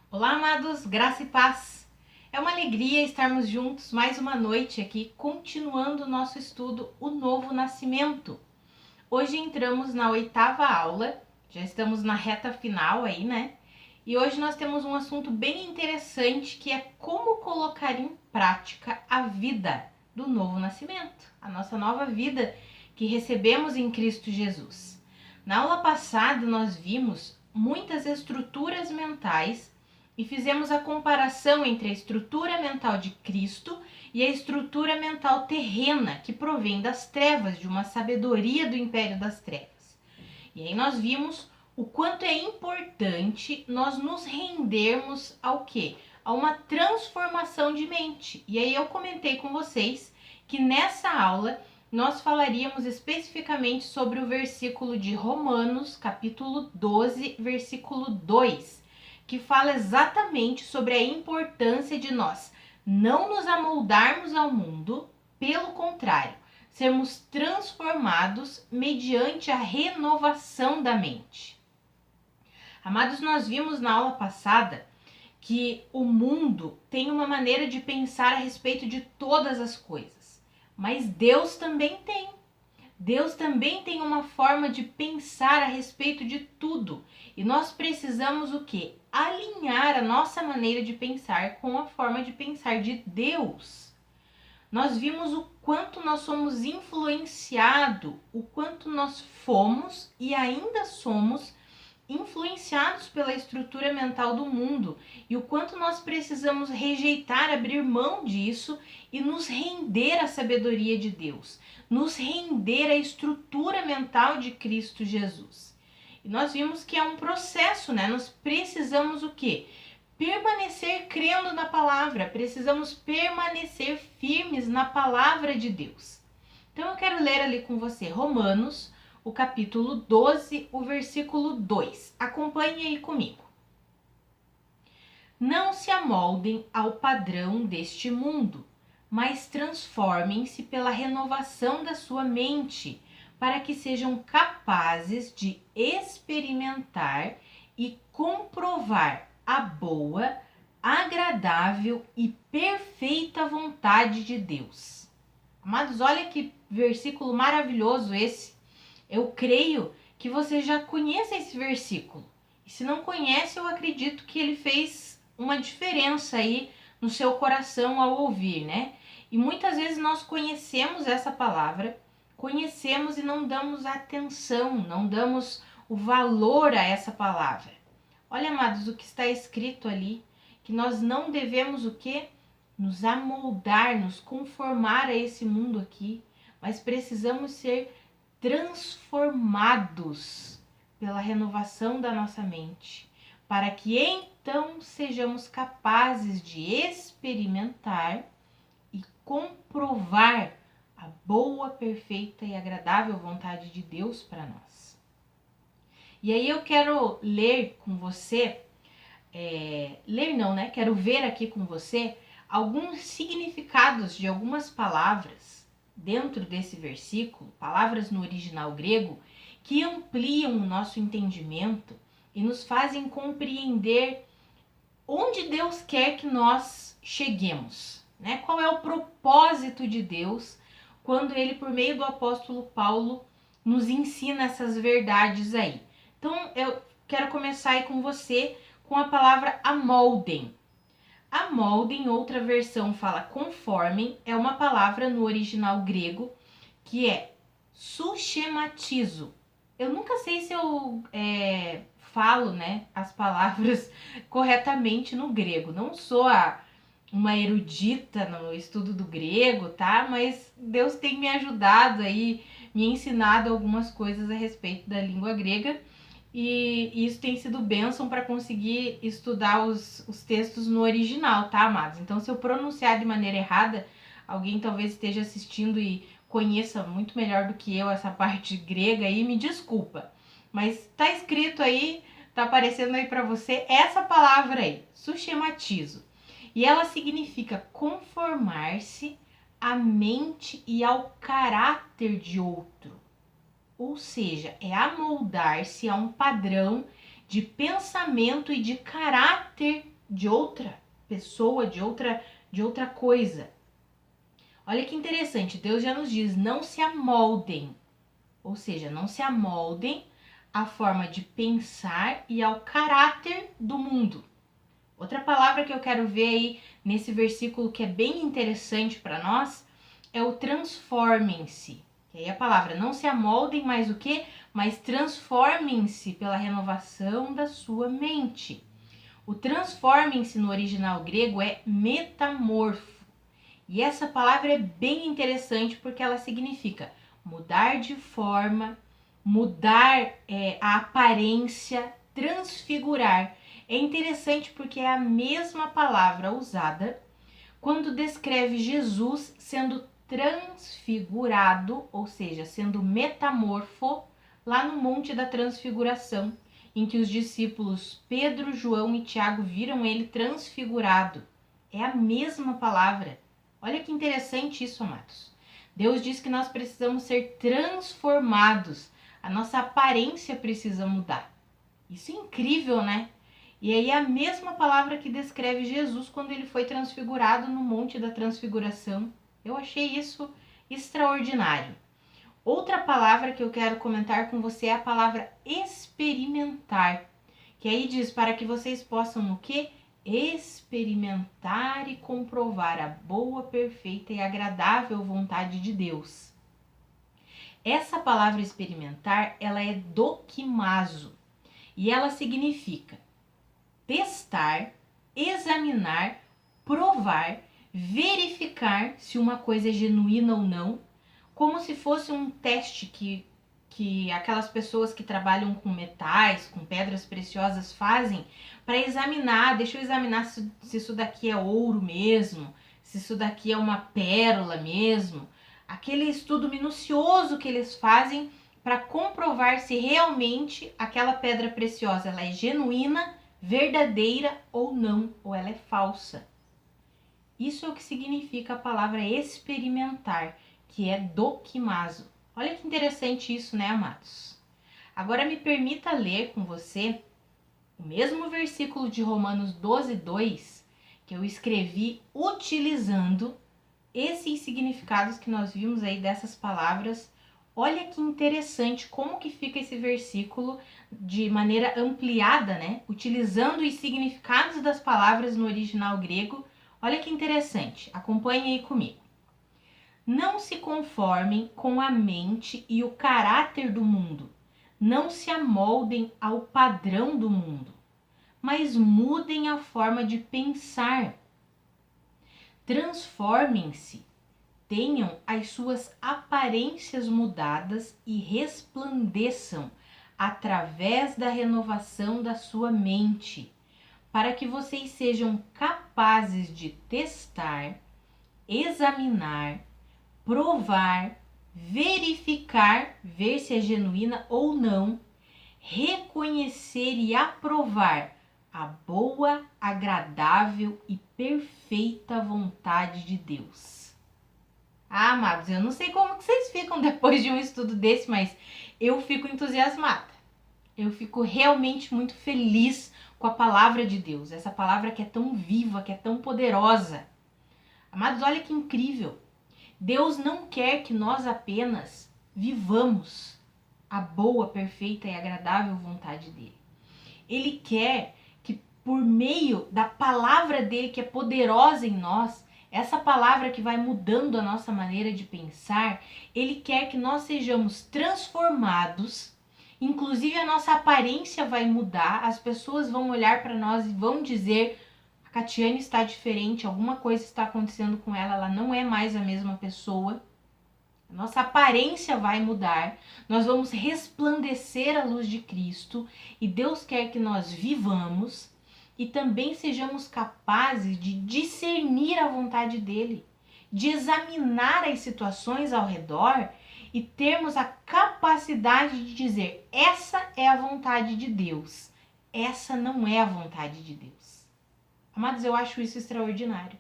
Olá, amados, graça e paz. É uma alegria estarmos juntos mais uma noite aqui, continuando o nosso estudo, o Novo Nascimento. Hoje entramos na 8ª aula, já estamos na reta final aí, né? E hoje nós temos um assunto bem interessante, que é como colocar em prática a vida do Novo Nascimento, a nossa nova vida que recebemos em Cristo Jesus. Na aula passada nós vimos muitas estruturas mentais e fizemos a comparação entre a estrutura mental de Cristo e a estrutura mental terrena, que provém das trevas, de uma sabedoria do império das trevas. E aí nós vimos o quanto é importante nós nos rendermos ao quê? A uma transformação de mente. E aí eu comentei com vocês que nessa aula nós falaríamos especificamente sobre o versículo de Romanos, capítulo 12, versículo 2, que fala exatamente sobre a importância de nós não nos amoldarmos ao mundo, pelo contrário, sermos transformados mediante a renovação da mente. Amados, nós vimos na aula passada que o mundo tem uma maneira de pensar a respeito de todas as coisas, mas Deus também tem. Deus também tem uma forma de pensar a respeito de tudo. E nós precisamos o quê? Alinhar a nossa maneira de pensar com a forma de pensar de Deus. Nós vimos o quanto nós somos influenciados, o quanto nós fomos e ainda somos influenciados pela estrutura mental do mundo e o quanto nós precisamos rejeitar, abrir mão disso e nos render à sabedoria de Deus, nos render à estrutura mental de Cristo Jesus. E nós vimos que é um processo, né? Nós precisamos o quê? Permanecer crendo na palavra, precisamos permanecer firmes na palavra de Deus. Então eu quero ler ali com você Romanos, o capítulo 12, o versículo 2. Acompanhe aí comigo. Não se amoldem ao padrão deste mundo, mas transformem-se pela renovação da sua mente, para que sejam capazes de experimentar e comprovar a boa, agradável e perfeita vontade de Deus. Amados, olha que versículo maravilhoso esse. Eu creio que você já conhece esse versículo. E se não conhece, eu acredito que ele fez uma diferença aí no seu coração ao ouvir, né? E muitas vezes nós conhecemos essa palavra, conhecemos e não damos atenção, não damos o valor a essa palavra. Olha, amados, o que está escrito ali, que nós não devemos o quê? Nos amoldar, nos conformar a esse mundo aqui, mas precisamos ser transformados pela renovação da nossa mente, para que então sejamos capazes de experimentar e comprovar a boa, perfeita e agradável vontade de Deus para nós. E aí eu quero ler com você, quero ver aqui com você alguns significados de algumas palavras dentro desse versículo, palavras no original grego, que ampliam o nosso entendimento e nos fazem compreender onde Deus quer que nós cheguemos, né? Qual é o propósito de Deus quando Ele, por meio do apóstolo Paulo, nos ensina essas verdades aí. Então, eu quero começar aí com você com a palavra amoldem. Amoldem, outra versão fala conformem, é uma palavra no original grego que é suschematizo. Eu nunca sei se eu falo, né, as palavras corretamente no grego. Não sou uma erudita no estudo do grego, tá? Mas Deus tem me ajudado aí, me ensinado algumas coisas a respeito da língua grega. E isso tem sido bênção para conseguir estudar os textos no original, tá, amados? Então, se eu pronunciar de maneira errada, alguém talvez esteja assistindo e conheça muito melhor do que eu essa parte grega aí, me desculpa. Mas tá escrito aí, tá aparecendo aí para você essa palavra aí, suschematizo. E ela significa conformar-se à mente e ao caráter de outro. Ou seja, é amoldar-se a um padrão de pensamento e de caráter de outra pessoa, de outra coisa. Olha que interessante, Deus já nos diz, não se amoldem, ou seja, não se amoldem à forma de pensar e ao caráter do mundo. Outra palavra que eu quero ver aí nesse versículo que é bem interessante para nós é o transformem-se. E aí a palavra não se amoldem, mais o quê? Mas transformem-se pela renovação da sua mente. O transformem-se no original grego é metamorfo. E essa palavra é bem interessante porque ela significa mudar de forma, mudar a aparência, transfigurar. É interessante porque é a mesma palavra usada quando descreve Jesus sendo transfigurado, ou seja, sendo metamorfo, lá no Monte da Transfiguração, em que os discípulos Pedro, João e Tiago viram ele transfigurado. É a mesma palavra. Olha que interessante isso, amados. Deus diz que nós precisamos ser transformados. A nossa aparência precisa mudar. Isso é incrível, né? E aí é a mesma palavra que descreve Jesus quando ele foi transfigurado no Monte da Transfiguração. Eu achei isso extraordinário. Outra palavra que eu quero comentar com você é a palavra experimentar. Que aí diz para que vocês possam o quê? Experimentar e comprovar a boa, perfeita e agradável vontade de Deus. Essa palavra experimentar, ela é dokimazo e ela significa testar, examinar, provar, verificar se uma coisa é genuína ou não, como se fosse um teste que aquelas pessoas que trabalham com metais, com pedras preciosas fazem para examinar, deixa eu examinar se isso daqui é ouro mesmo, se isso daqui é uma pérola mesmo. Aquele estudo minucioso que eles fazem para comprovar se realmente aquela pedra preciosa ela é genuína, verdadeira ou não, ou ela é falsa. Isso é o que significa a palavra experimentar, que é dokimazo. Olha que interessante isso, né, amados? Agora me permita ler com você o mesmo versículo de Romanos 12:2, que eu escrevi utilizando esses significados que nós vimos aí dessas palavras. Olha que interessante como que fica esse versículo de maneira ampliada, né? Utilizando os significados das palavras no original grego. Olha que interessante, acompanhe aí comigo. Não se conformem com a mente e o caráter do mundo. Não se amoldem ao padrão do mundo, mas mudem a forma de pensar. Transformem-se, tenham as suas aparências mudadas e resplandeçam através da renovação da sua mente, para que vocês sejam capazes de testar, examinar, provar, verificar, ver se é genuína ou não, reconhecer e aprovar a boa, agradável e perfeita vontade de Deus. Ah, amados, eu não sei como que vocês ficam depois de um estudo desse, mas eu fico entusiasmada. Eu fico realmente muito feliz com a palavra de Deus, essa palavra que é tão viva, que é tão poderosa. Amados, olha que incrível. Deus não quer que nós apenas vivamos a boa, perfeita e agradável vontade dele. Ele quer que por meio da palavra dele, que é poderosa em nós, essa palavra que vai mudando a nossa maneira de pensar, ele quer que nós sejamos transformados, inclusive a nossa aparência vai mudar, as pessoas vão olhar para nós e vão dizer: a Catiane está diferente, alguma coisa está acontecendo com ela, ela não é mais a mesma pessoa. A nossa aparência vai mudar, nós vamos resplandecer a luz de Cristo e Deus quer que nós vivamos e também sejamos capazes de discernir a vontade dele, de examinar as situações ao redor e termos a capacidade de dizer: essa é a vontade de Deus, essa não é a vontade de Deus. Amados, eu acho isso extraordinário.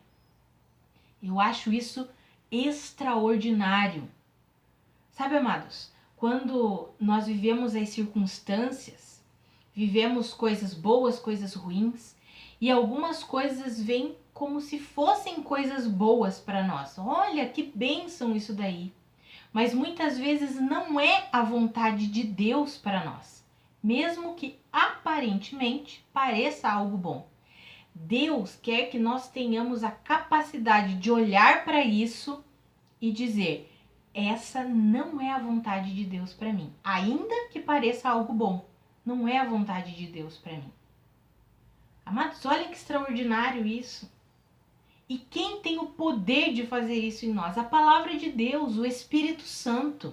Eu acho isso extraordinário. Sabe, amados, quando nós vivemos as circunstâncias, vivemos coisas boas, coisas ruins, E algumas coisas vêm como se fossem coisas boas para nós. Olha que bênção isso daí. Mas muitas vezes não é a vontade de Deus para nós, mesmo que aparentemente pareça algo bom. Deus quer que nós tenhamos a capacidade de olhar para isso e dizer: essa não é a vontade de Deus para mim, ainda que pareça algo bom, não é a vontade de Deus para mim. Amados, olha que extraordinário isso. E quem tem o poder de fazer isso em nós? A palavra de Deus, o Espírito Santo.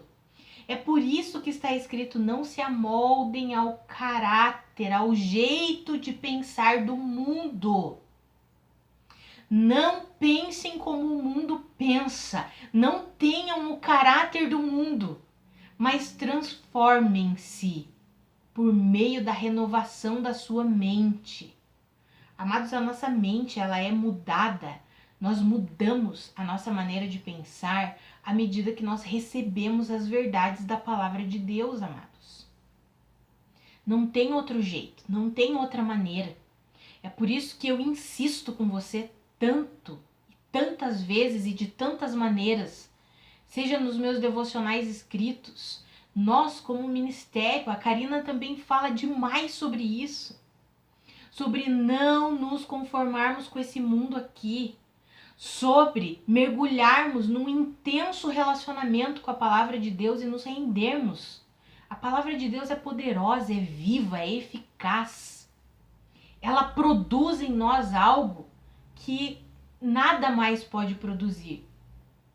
É por isso que está escrito: não se amoldem ao caráter, ao jeito de pensar do mundo. Não pensem como o mundo pensa. Não tenham o caráter do mundo, mas transformem-se por meio da renovação da sua mente. Amados, a nossa mente, ela é mudada. Nós mudamos a nossa maneira de pensar à medida que nós recebemos as verdades da palavra de Deus, amados. Não tem outro jeito, não tem outra maneira. É por isso que eu insisto com você tanto, tantas vezes e de tantas maneiras, seja nos meus devocionais escritos. Nós, como ministério, a Karina também fala demais sobre isso. Sobre não nos conformarmos com esse mundo aqui, sobre mergulharmos num intenso relacionamento com a palavra de Deus e nos rendermos. A palavra de Deus é poderosa, é viva, é eficaz. Ela produz em nós algo que nada mais pode produzir.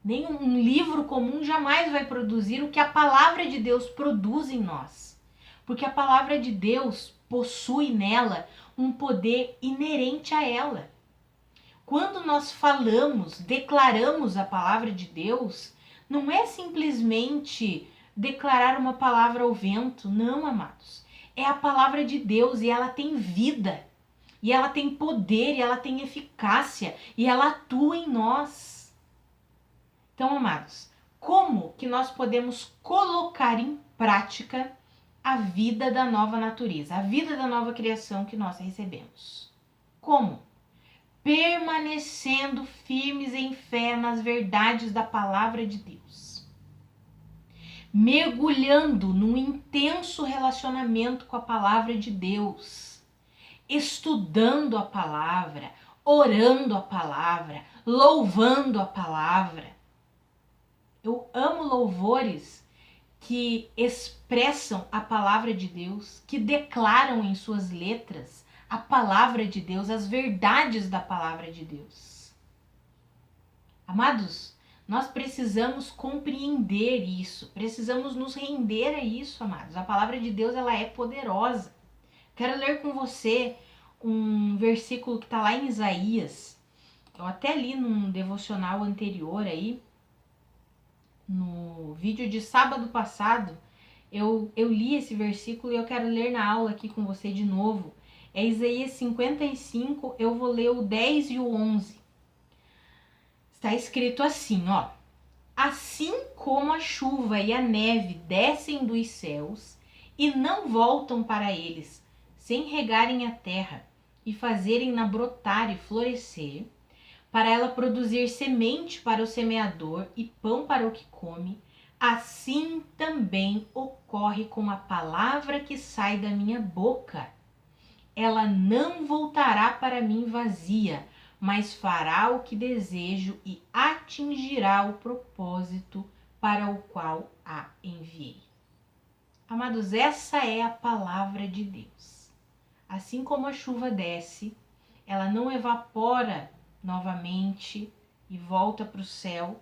Nem um livro comum jamais vai produzir o que a palavra de Deus produz em nós. Porque a palavra de Deus possui nela um poder inerente a ela. Quando nós falamos, declaramos a palavra de Deus, não é simplesmente declarar uma palavra ao vento, não, amados. É a palavra de Deus e ela tem vida, e ela tem poder, e ela tem eficácia, e ela atua em nós. Então, amados, como que nós podemos colocar em prática a vida da nova natureza, a vida da nova criação que nós recebemos? Como? Permanecendo firmes em fé nas verdades da palavra de Deus. Mergulhando num intenso relacionamento com a palavra de Deus. Estudando a palavra, orando a palavra, louvando a palavra. Eu amo louvores que expressam a palavra de Deus, que declaram em suas letras a palavra de Deus, as verdades da palavra de Deus. Amados, nós precisamos compreender isso, precisamos nos render a isso, amados. A palavra de Deus, ela é poderosa. Quero ler com você um versículo que está lá em Isaías. Eu até li num devocional anterior aí, no vídeo de sábado passado, eu li esse versículo e eu quero ler na aula aqui com você de novo. É Isaías 55, eu vou ler o 10 e o 11. Está escrito assim, ó. Assim como a chuva e a neve descem dos céus e não voltam para eles, sem regarem a terra e fazerem-na brotar e florescer, para ela produzir semente para o semeador e pão para o que come, assim também ocorre com a palavra que sai da minha boca. Ela não voltará para mim vazia, mas fará o que desejo e atingirá o propósito para o qual a enviei. Amados, essa é a palavra de Deus. Assim como a chuva desce, ela não evapora novamente e volta para o céu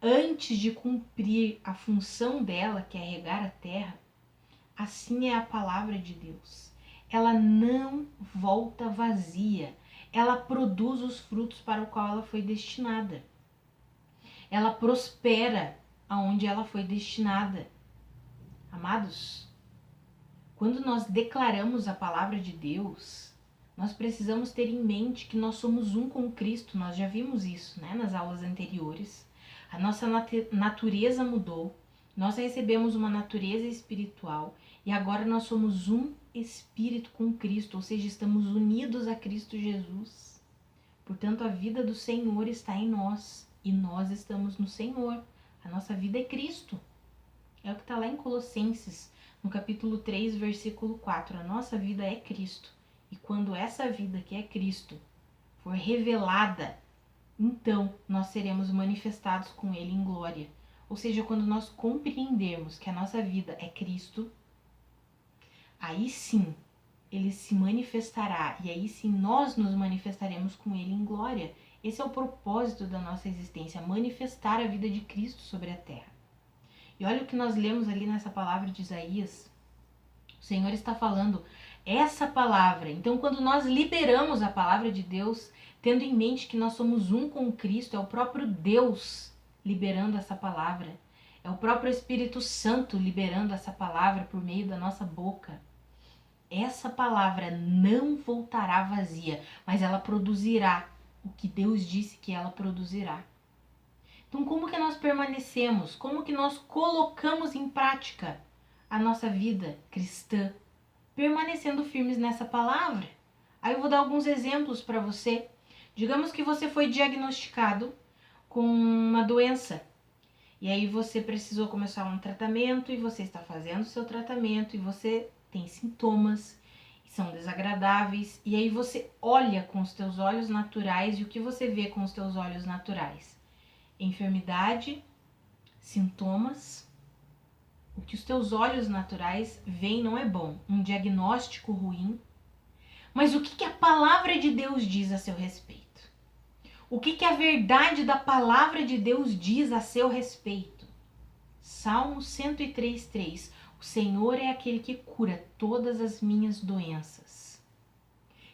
antes de cumprir a função dela, que é regar a terra, assim é a palavra de Deus. Ela não volta vazia, ela produz os frutos para o qual ela foi destinada. Ela prospera aonde ela foi destinada. Amados, quando nós declaramos a palavra de Deus, nós precisamos ter em mente que nós somos um com Cristo. Nós já vimos isso, né, nas aulas anteriores. A nossa natureza mudou, nós recebemos uma natureza espiritual e agora nós somos um espírito com Cristo, ou seja, estamos unidos a Cristo Jesus. Portanto, a vida do Senhor está em nós e nós estamos no Senhor. A nossa vida é Cristo. É o que está lá em Colossenses, no capítulo 3, versículo 4. A nossa vida é Cristo. E quando essa vida que é Cristo for revelada, então nós seremos manifestados com Ele em glória. Ou seja, quando nós compreendermos que a nossa vida é Cristo, aí sim Ele se manifestará e aí sim nós nos manifestaremos com Ele em glória. Esse é o propósito da nossa existência, manifestar a vida de Cristo sobre a terra. E olha o que nós lemos ali nessa palavra de Isaías. O Senhor está falando essa palavra. Então, quando nós liberamos a palavra de Deus, tendo em mente que nós somos um com Cristo, é o próprio Deus liberando essa palavra. É o próprio Espírito Santo liberando essa palavra por meio da nossa boca. Essa palavra não voltará vazia, mas ela produzirá o que Deus disse que ela produzirá. Então, como que nós permanecemos? Como que nós colocamos em prática a nossa vida cristã? Permanecendo firmes nessa palavra. Aí eu vou dar alguns exemplos para você. Digamos que você foi diagnosticado com uma doença. E aí você precisou começar um tratamento e você está fazendo o seu tratamento e você tem sintomas que são desagradáveis. E aí você olha com os teus olhos naturais e o que você vê com os teus olhos naturais? Enfermidade, sintomas. O que os teus olhos naturais veem não é bom, um diagnóstico ruim. Mas o que a palavra de Deus diz a seu respeito? O que a verdade da palavra de Deus diz a seu respeito? Salmo 103:3. O Senhor é aquele que cura todas as minhas doenças.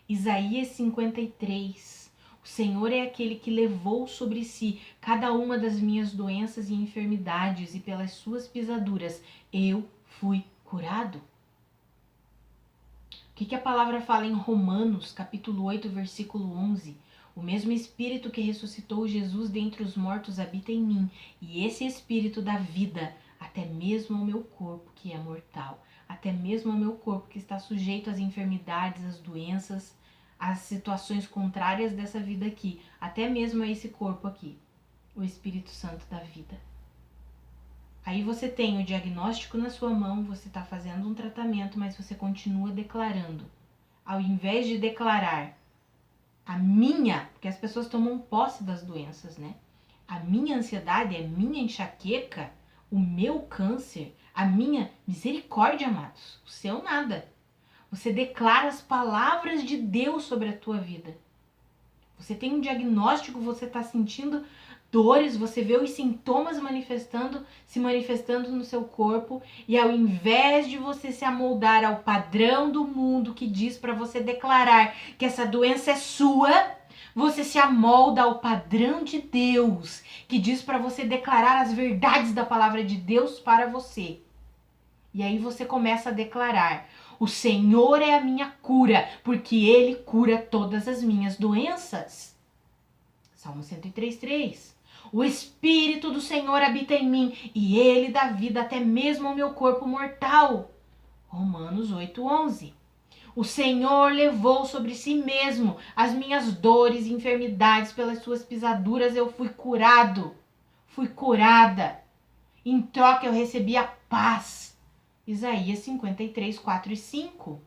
Isaías 53. O Senhor é aquele que levou sobre si cada uma das minhas doenças e enfermidades, e pelas suas pisaduras eu fui curado. O que a palavra fala em Romanos, capítulo 8, versículo 11? O mesmo Espírito que ressuscitou Jesus dentre os mortos habita em mim, e esse Espírito dá vida até mesmo ao meu corpo que é mortal, até mesmo ao meu corpo que está sujeito às enfermidades, às doenças, as situações contrárias dessa vida aqui, até mesmo a esse corpo aqui, o Espírito Santo da vida. Aí você tem o diagnóstico na sua mão, você está fazendo um tratamento, mas você continua declarando. Ao invés de declarar porque as pessoas tomam posse das doenças, né? A minha ansiedade, a minha enxaqueca, o meu câncer, a minha misericórdia, amados, o seu nada. Você declara as palavras de Deus sobre a tua vida. Você tem um diagnóstico, você está sentindo dores, você vê os sintomas se manifestando no seu corpo, e ao invés de você se amoldar ao padrão do mundo que diz para você declarar que essa doença é sua, você se amolda ao padrão de Deus, que diz para você declarar as verdades da palavra de Deus para você. E aí você começa a declarar: o Senhor é a minha cura, porque Ele cura todas as minhas doenças. Salmo 103:3. O Espírito do Senhor habita em mim, e Ele dá vida até mesmo ao meu corpo mortal. Romanos 8:11. O Senhor levou sobre si mesmo as minhas dores e enfermidades, pelas suas pisaduras eu fui curado, fui curada. Em troca eu recebi a paz. Isaías 53:4-5.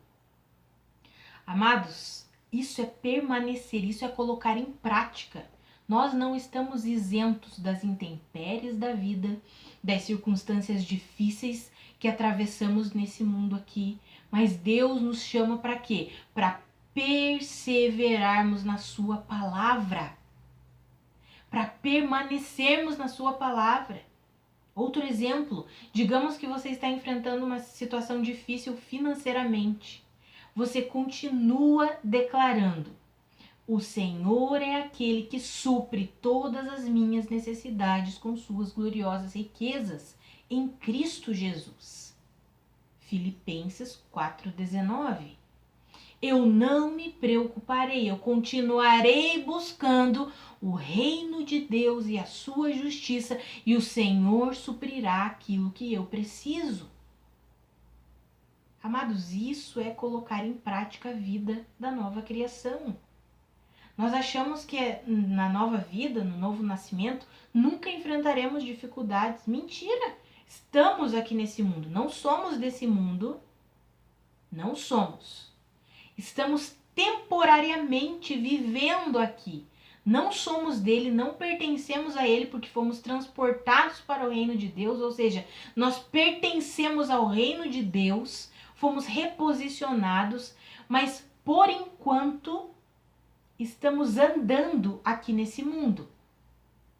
Amados, isso é permanecer, isso é colocar em prática. Nós não estamos isentos das intempéries da vida, das circunstâncias difíceis que atravessamos nesse mundo aqui, mas Deus nos chama para quê? Para perseverarmos na sua palavra, para permanecermos na sua palavra. Outro exemplo, digamos que você está enfrentando uma situação difícil financeiramente. Você continua declarando: o Senhor é aquele que supre todas as minhas necessidades com suas gloriosas riquezas em Cristo Jesus. Filipenses 4:19. Eu não me preocuparei, eu continuarei buscando o reino de Deus e a sua justiça, e o Senhor suprirá aquilo que eu preciso. Amados, isso é colocar em prática a vida da nova criação. Nós achamos que na nova vida, no novo nascimento, nunca enfrentaremos dificuldades. Mentira! Estamos aqui nesse mundo, não somos desse mundo, não somos. Estamos temporariamente vivendo aqui. Não somos dele, não pertencemos a ele porque fomos transportados para o reino de Deus, ou seja, nós pertencemos ao reino de Deus, fomos reposicionados, mas por enquanto estamos andando aqui nesse mundo.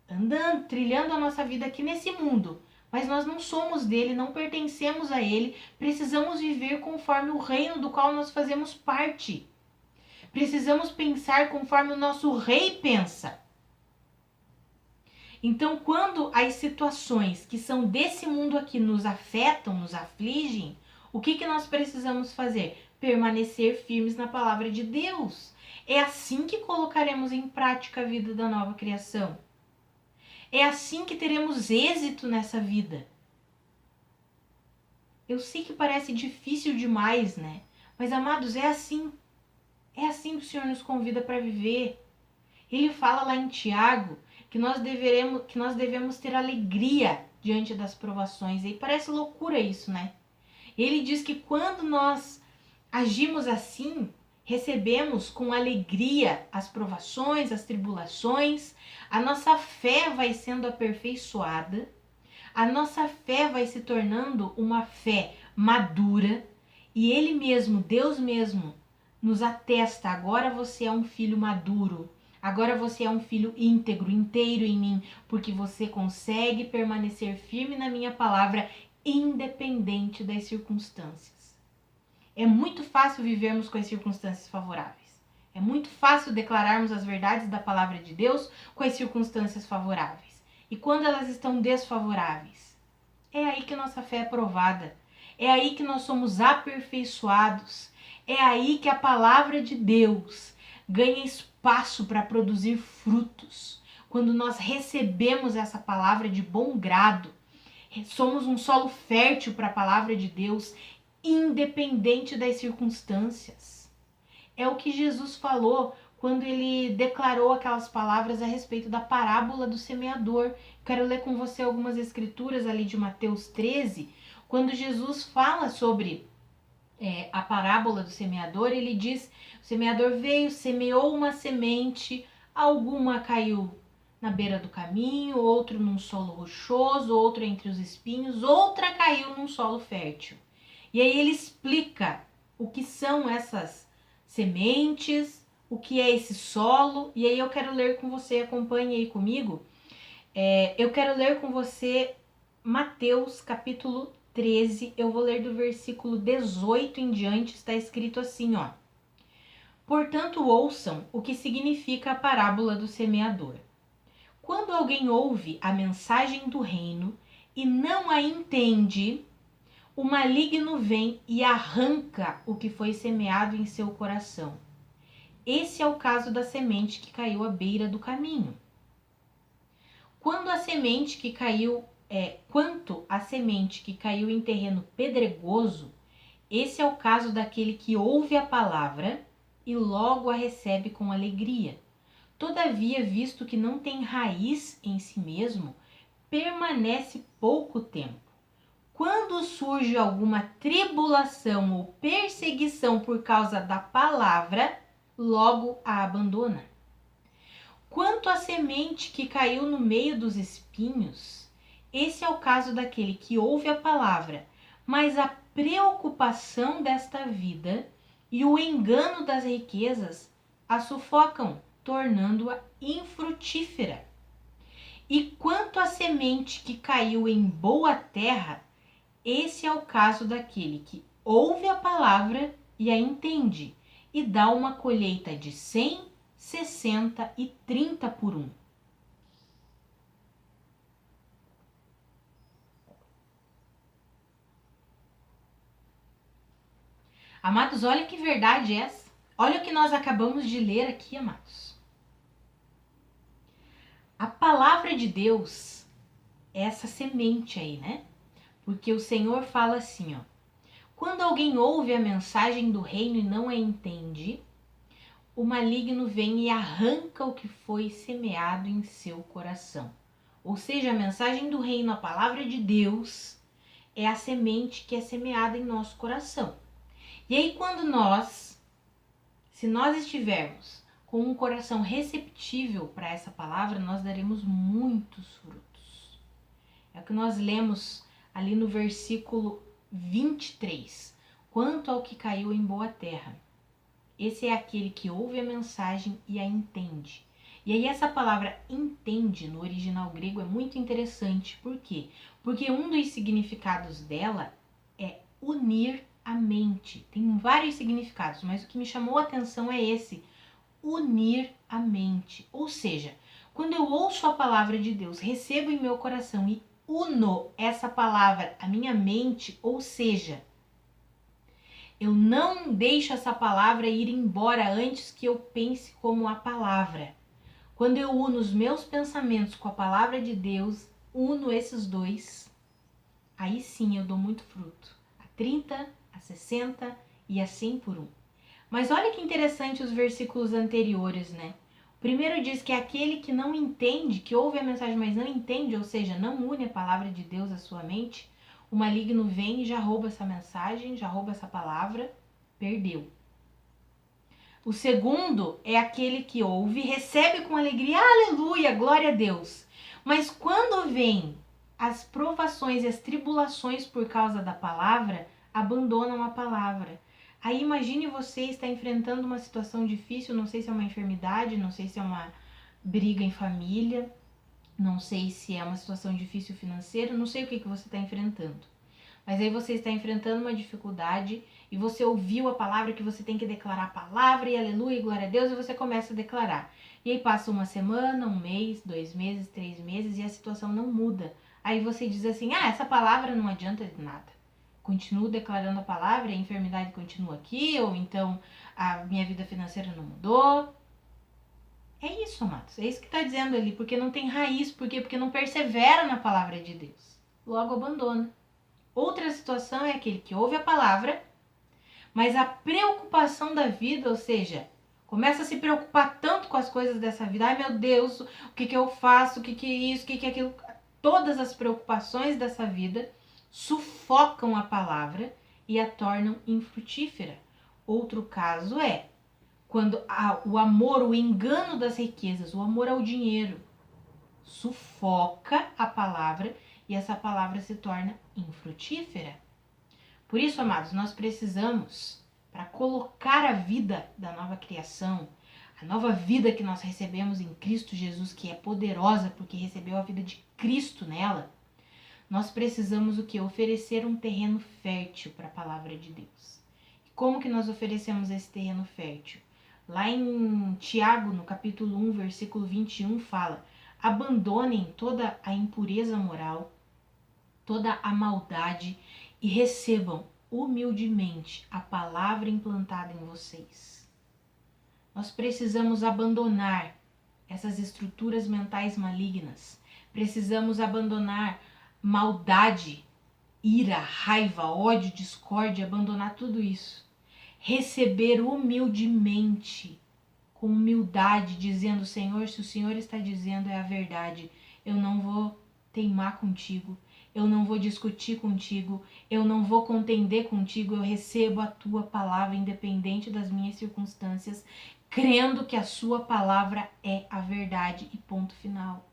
Andando, trilhando a nossa vida aqui nesse mundo. Mas nós não somos dele, não pertencemos a ele, precisamos viver conforme o reino do qual nós fazemos parte. Precisamos pensar conforme o nosso rei pensa. Então, quando as situações que são desse mundo aqui nos afetam, nos afligem, o que nós precisamos fazer? Permanecer firmes na palavra de Deus. É assim que colocaremos em prática a vida da nova criação. É assim que teremos êxito nessa vida. Eu sei que parece difícil demais, né? Mas, amados, é assim. É assim que o Senhor nos convida para viver. Ele fala lá em Tiago que nós devemos ter alegria diante das provações. E parece loucura isso, né? Ele diz que quando nós agimos assim, recebemos com alegria as provações, as tribulações, a nossa fé vai sendo aperfeiçoada, a nossa fé vai se tornando uma fé madura, e Ele mesmo, Deus mesmo, nos atesta: agora você é um filho maduro, agora você é um filho íntegro, inteiro em mim, porque você consegue permanecer firme na minha palavra, independente das circunstâncias. É muito fácil vivermos com as circunstâncias favoráveis. É muito fácil declararmos as verdades da palavra de Deus com as circunstâncias favoráveis. E quando elas estão desfavoráveis? É aí que nossa fé é provada. É aí que nós somos aperfeiçoados. É aí que a palavra de Deus ganha espaço para produzir frutos. Quando nós recebemos essa palavra de bom grado, somos um solo fértil para a palavra de Deus, independente das circunstâncias. É o que Jesus falou quando ele declarou aquelas palavras a respeito da parábola do semeador. Quero ler com você algumas escrituras ali de Mateus 13, quando Jesus fala sobre a parábola do semeador. Ele diz: o semeador veio, semeou uma semente, alguma caiu na beira do caminho, outro num solo rochoso, outro entre os espinhos, outra caiu num solo fértil. E aí ele explica o que são essas sementes, o que é esse solo. E aí eu quero ler com você, acompanhe aí comigo. Eu quero ler com você Mateus capítulo 13, eu vou ler do versículo 18 em diante, está escrito assim, ó. Portanto, ouçam o que significa a parábola do semeador. Quando alguém ouve a mensagem do reino e não a entende, o maligno vem e arranca o que foi semeado em seu coração. Esse é o caso da semente que caiu à beira do caminho. Quanto a semente que caiu em terreno pedregoso, esse é o caso daquele que ouve a palavra e logo a recebe com alegria. Todavia, visto que não tem raiz em si mesmo, permanece pouco tempo. Quando surge alguma tribulação ou perseguição por causa da palavra, logo a abandona. Quanto à semente que caiu no meio dos espinhos, esse é o caso daquele que ouve a palavra, mas a preocupação desta vida e o engano das riquezas a sufocam, tornando-a infrutífera. E quanto à semente que caiu em boa terra, esse é o caso daquele que ouve a palavra e a entende, e dá uma colheita de 100, 60 e 30 por 1. Amados, olha que verdade é essa. Olha o que nós acabamos de ler aqui, amados. A palavra de Deus é essa semente aí, né? Porque o Senhor fala assim, ó. Quando alguém ouve a mensagem do reino e não a entende, o maligno vem e arranca o que foi semeado em seu coração. Ou seja, a mensagem do reino, a palavra de Deus, é a semente que é semeada em nosso coração. E aí se nós estivermos com um coração receptível para essa palavra, nós daremos muitos frutos. É o que nós lemos ali no versículo 23. Quanto ao que caiu em boa terra, esse é aquele que ouve a mensagem e a entende. E aí essa palavra entende no original grego é muito interessante. Por quê? Porque um dos significados dela é unir a mente. Tem vários significados, mas o que me chamou a atenção é esse, unir a mente. Ou seja, quando eu ouço a palavra de Deus, recebo em meu coração e uno essa palavra à minha mente, ou seja, eu não deixo essa palavra ir embora antes que eu pense como a palavra. Quando eu uno os meus pensamentos com a palavra de Deus, uno esses dois, aí sim eu dou muito fruto. A 30, a 60 e a 100 por 1. Mas olha que interessante os versículos anteriores, né? O primeiro diz que aquele que não entende, que ouve a mensagem, mas não entende, ou seja, não une a palavra de Deus à sua mente, o maligno vem e já rouba essa mensagem, já rouba essa palavra, perdeu. O segundo é aquele que ouve, recebe com alegria, aleluia, glória a Deus. Mas quando vem as provações e as tribulações por causa da palavra, abandonam a palavra. Aí imagine você estar enfrentando uma situação difícil, não sei se é uma enfermidade, não sei se é uma briga em família, não sei se é uma situação difícil financeira, não sei o que você está enfrentando. Mas aí você está enfrentando uma dificuldade e você ouviu a palavra que você tem que declarar a palavra e aleluia, glória a Deus, e você começa a declarar. E aí passa uma semana, um mês, 2 meses, 3 meses e a situação não muda. Aí você diz assim, essa palavra não adianta de nada. Continuo declarando a palavra e a enfermidade continua aqui, ou então a minha vida financeira não mudou. É isso, amados, é isso que está dizendo ali, porque não tem raiz, por quê? Porque não persevera na palavra de Deus. Logo abandona. Outra situação é aquele que ouve a palavra, mas a preocupação da vida, ou seja, começa a se preocupar tanto com as coisas dessa vida. Ai meu Deus, o que eu faço, o que é isso, o que é aquilo. Todas as preocupações dessa vida sufocam a palavra e a tornam infrutífera. Outro caso é quando o amor, o engano das riquezas, o amor ao dinheiro, sufoca a palavra e essa palavra se torna infrutífera. Por isso, amados, nós precisamos, para colocar a vida da nova criação, a nova vida que nós recebemos em Cristo Jesus, que é poderosa porque recebeu a vida de Cristo nela, nós precisamos o quê? Oferecer um terreno fértil para a palavra de Deus. E como que nós oferecemos esse terreno fértil? Lá em Tiago, no capítulo 1, versículo 21, fala: abandonem toda a impureza moral, toda a maldade e recebam humildemente a palavra implantada em vocês. Nós precisamos abandonar essas estruturas mentais malignas. Precisamos abandonar maldade, ira, raiva, ódio, discórdia, abandonar tudo isso. Receber humildemente, com humildade, dizendo: Senhor, se o Senhor está dizendo é a verdade, eu não vou teimar contigo, eu não vou discutir contigo, eu não vou contender contigo, eu recebo a tua palavra independente das minhas circunstâncias, crendo que a sua palavra é a verdade e ponto final.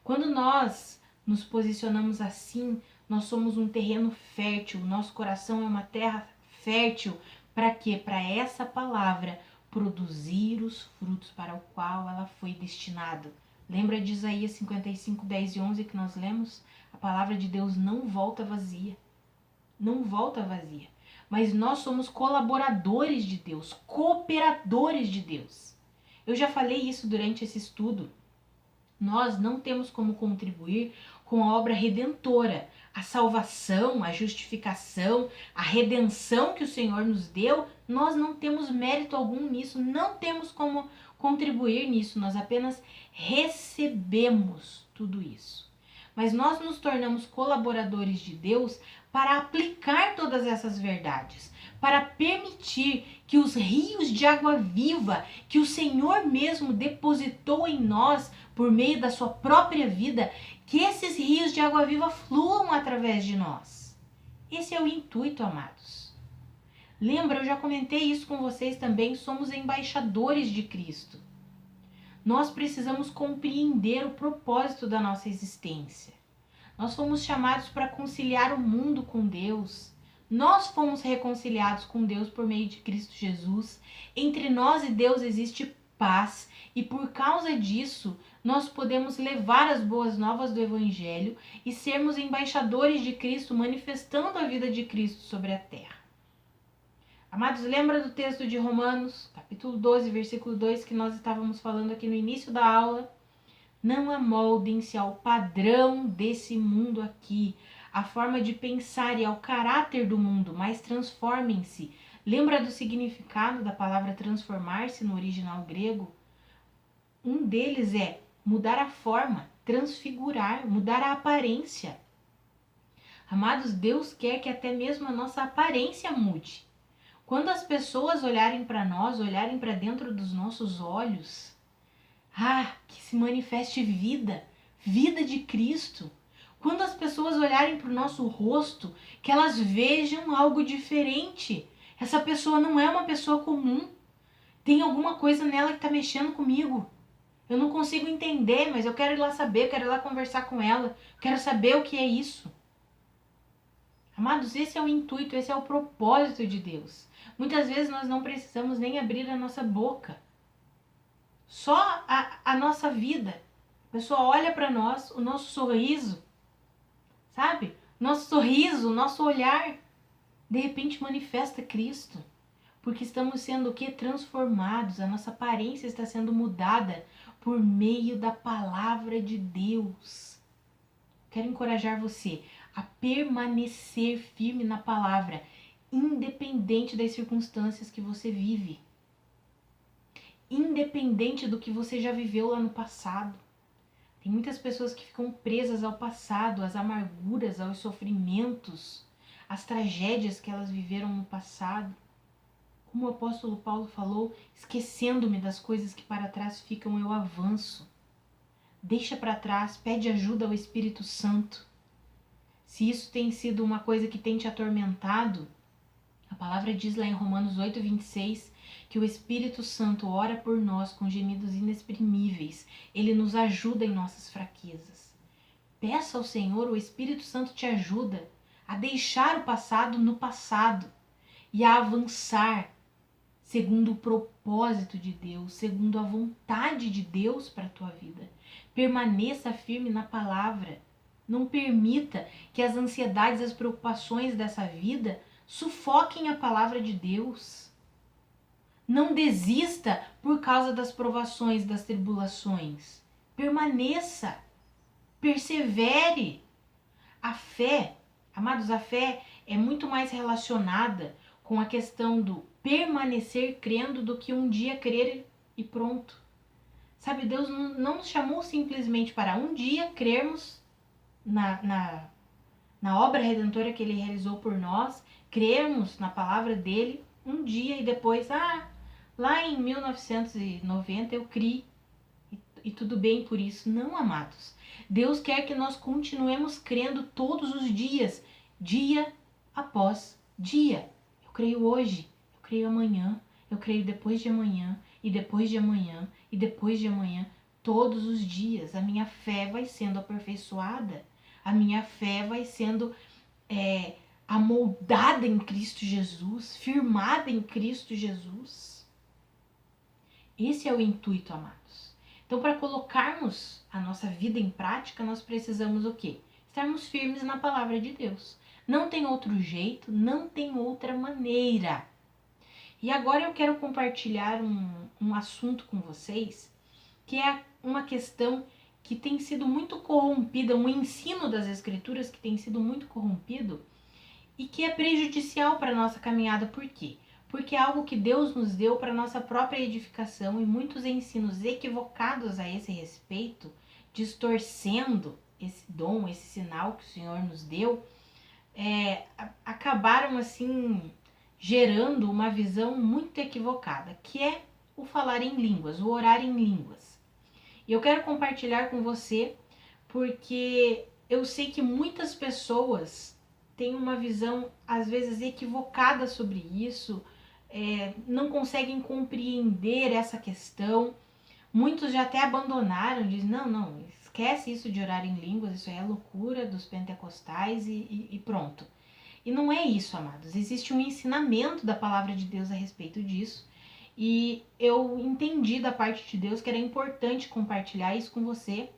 Quando nós nos posicionamos assim, nós somos um terreno fértil, nosso coração é uma terra fértil. Para quê? Para essa palavra produzir os frutos para o qual ela foi destinada. Lembra de Isaías 55, 10 e 11 que nós lemos? A palavra de Deus não volta vazia. Não volta vazia. Mas nós somos colaboradores de Deus, cooperadores de Deus. Eu já falei isso durante esse estudo. Nós não temos como contribuir com a obra redentora, a salvação, a justificação, a redenção que o Senhor nos deu. Nós não temos mérito algum nisso, não temos como contribuir nisso, nós apenas recebemos tudo isso. Mas nós nos tornamos colaboradores de Deus para aplicar todas essas verdades, para permitir que os rios de água viva que o Senhor mesmo depositou em nós por meio da sua própria vida, que esses rios de água viva fluam através de nós. Esse é o intuito, amados. Lembra, eu já comentei isso com vocês também, somos embaixadores de Cristo. Nós precisamos compreender o propósito da nossa existência. Nós fomos chamados para conciliar o mundo com Deus. Nós fomos reconciliados com Deus por meio de Cristo Jesus. Entre nós e Deus existe paz e por causa disso nós podemos levar as boas novas do Evangelho e sermos embaixadores de Cristo, manifestando a vida de Cristo sobre a terra. Amados, lembra do texto de Romanos, capítulo 12, versículo 2, que nós estávamos falando aqui no início da aula? Não amoldem-se ao padrão desse mundo aqui, à forma de pensar e ao caráter do mundo, mas transformem-se. Lembra do significado da palavra transformar-se no original grego? Um deles é mudar a forma, transfigurar, mudar a aparência. Amados, Deus quer que até mesmo a nossa aparência mude. Quando as pessoas olharem para nós, olharem para dentro dos nossos olhos, que se manifeste vida, vida de Cristo. Quando as pessoas olharem para o nosso rosto, que elas vejam algo diferente. Essa pessoa não é uma pessoa comum. Tem alguma coisa nela que está mexendo comigo. Eu não consigo entender, mas eu quero ir lá saber, eu quero ir lá conversar com ela, eu quero saber o que é isso. Amados, esse é o intuito, esse é o propósito de Deus. Muitas vezes nós não precisamos nem abrir a nossa boca. Só a nossa vida. A pessoa olha para nós, o nosso sorriso, sabe? Nosso sorriso, nosso olhar, de repente manifesta Cristo. Porque estamos sendo o quê? Transformados. A nossa aparência está sendo mudada por meio da palavra de Deus. Quero encorajar você a permanecer firme na palavra, independente das circunstâncias que você vive. Independente do que você já viveu lá no passado. Tem muitas pessoas que ficam presas ao passado, às amarguras, aos sofrimentos, às tragédias que elas viveram no passado. Como o apóstolo Paulo falou, esquecendo-me das coisas que para trás ficam, eu avanço. Deixa para trás, pede ajuda ao Espírito Santo. Se isso tem sido uma coisa que tem te atormentado, a palavra diz lá em Romanos 8:26 que o Espírito Santo ora por nós com gemidos inexprimíveis. Ele nos ajuda em nossas fraquezas. Peça ao Senhor, o Espírito Santo te ajuda a deixar o passado no passado e a avançar segundo o propósito de Deus, segundo a vontade de Deus para a tua vida. Permaneça firme na palavra. Não permita que as ansiedades, as preocupações dessa vida sufoquem a palavra de Deus. Não desista por causa das provações, das tribulações. Permaneça. Persevere. A fé, amados, a fé é muito mais relacionada com a questão do permanecer crendo do que um dia crer e pronto. Sabe, Deus não nos chamou simplesmente para um dia crermos na obra redentora que Ele realizou por nós, crermos na palavra dEle um dia e depois, lá em 1990 eu criei e tudo bem por isso. Não, amados. Deus quer que nós continuemos crendo todos os dias, dia após dia. Eu creio hoje, eu creio amanhã, eu creio depois de amanhã, e depois de amanhã, e depois de amanhã, todos os dias. A minha fé vai sendo aperfeiçoada, a minha fé vai sendo amoldada em Cristo Jesus, firmada em Cristo Jesus. Esse é o intuito, amados. Então, para colocarmos a nossa vida em prática, nós precisamos o quê? Estarmos firmes na palavra de Deus. Não tem outro jeito, não tem outra maneira. E agora eu quero compartilhar um assunto com vocês, que é uma questão que tem sido muito corrompida, um ensino das Escrituras que tem sido muito corrompido e que é prejudicial para a nossa caminhada. Por quê? Porque é algo que Deus nos deu para a nossa própria edificação, e muitos ensinos equivocados a esse respeito, distorcendo esse dom, esse sinal que o Senhor nos deu, acabaram assim gerando uma visão muito equivocada, que é o falar em línguas, o orar em línguas. E eu quero compartilhar com você porque eu sei que muitas pessoas têm uma visão às vezes equivocada sobre isso, não conseguem compreender essa questão. Muitos já até abandonaram, dizem, não, esquece isso de orar em línguas, isso é loucura dos pentecostais e pronto. E não é isso, amados. Existe um ensinamento da palavra de Deus a respeito disso. E eu entendi da parte de Deus que era importante compartilhar isso com você.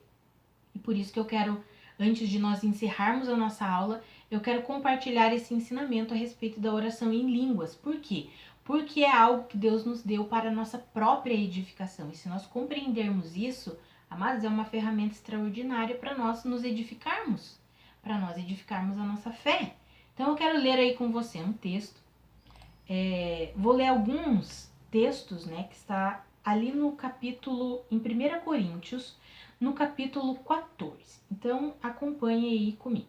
E por isso que eu quero, antes de nós encerrarmos a nossa aula, eu quero compartilhar esse ensinamento a respeito da oração em línguas. Por quê? Porque é algo que Deus nos deu para a nossa própria edificação. E se nós compreendermos isso, amados, é uma ferramenta extraordinária para nós nos edificarmos, para nós edificarmos a nossa fé. Então eu quero ler aí com você um texto. Vou ler alguns textos, né, que está ali no capítulo, em 1 Coríntios, no capítulo 14. Então acompanhe aí comigo.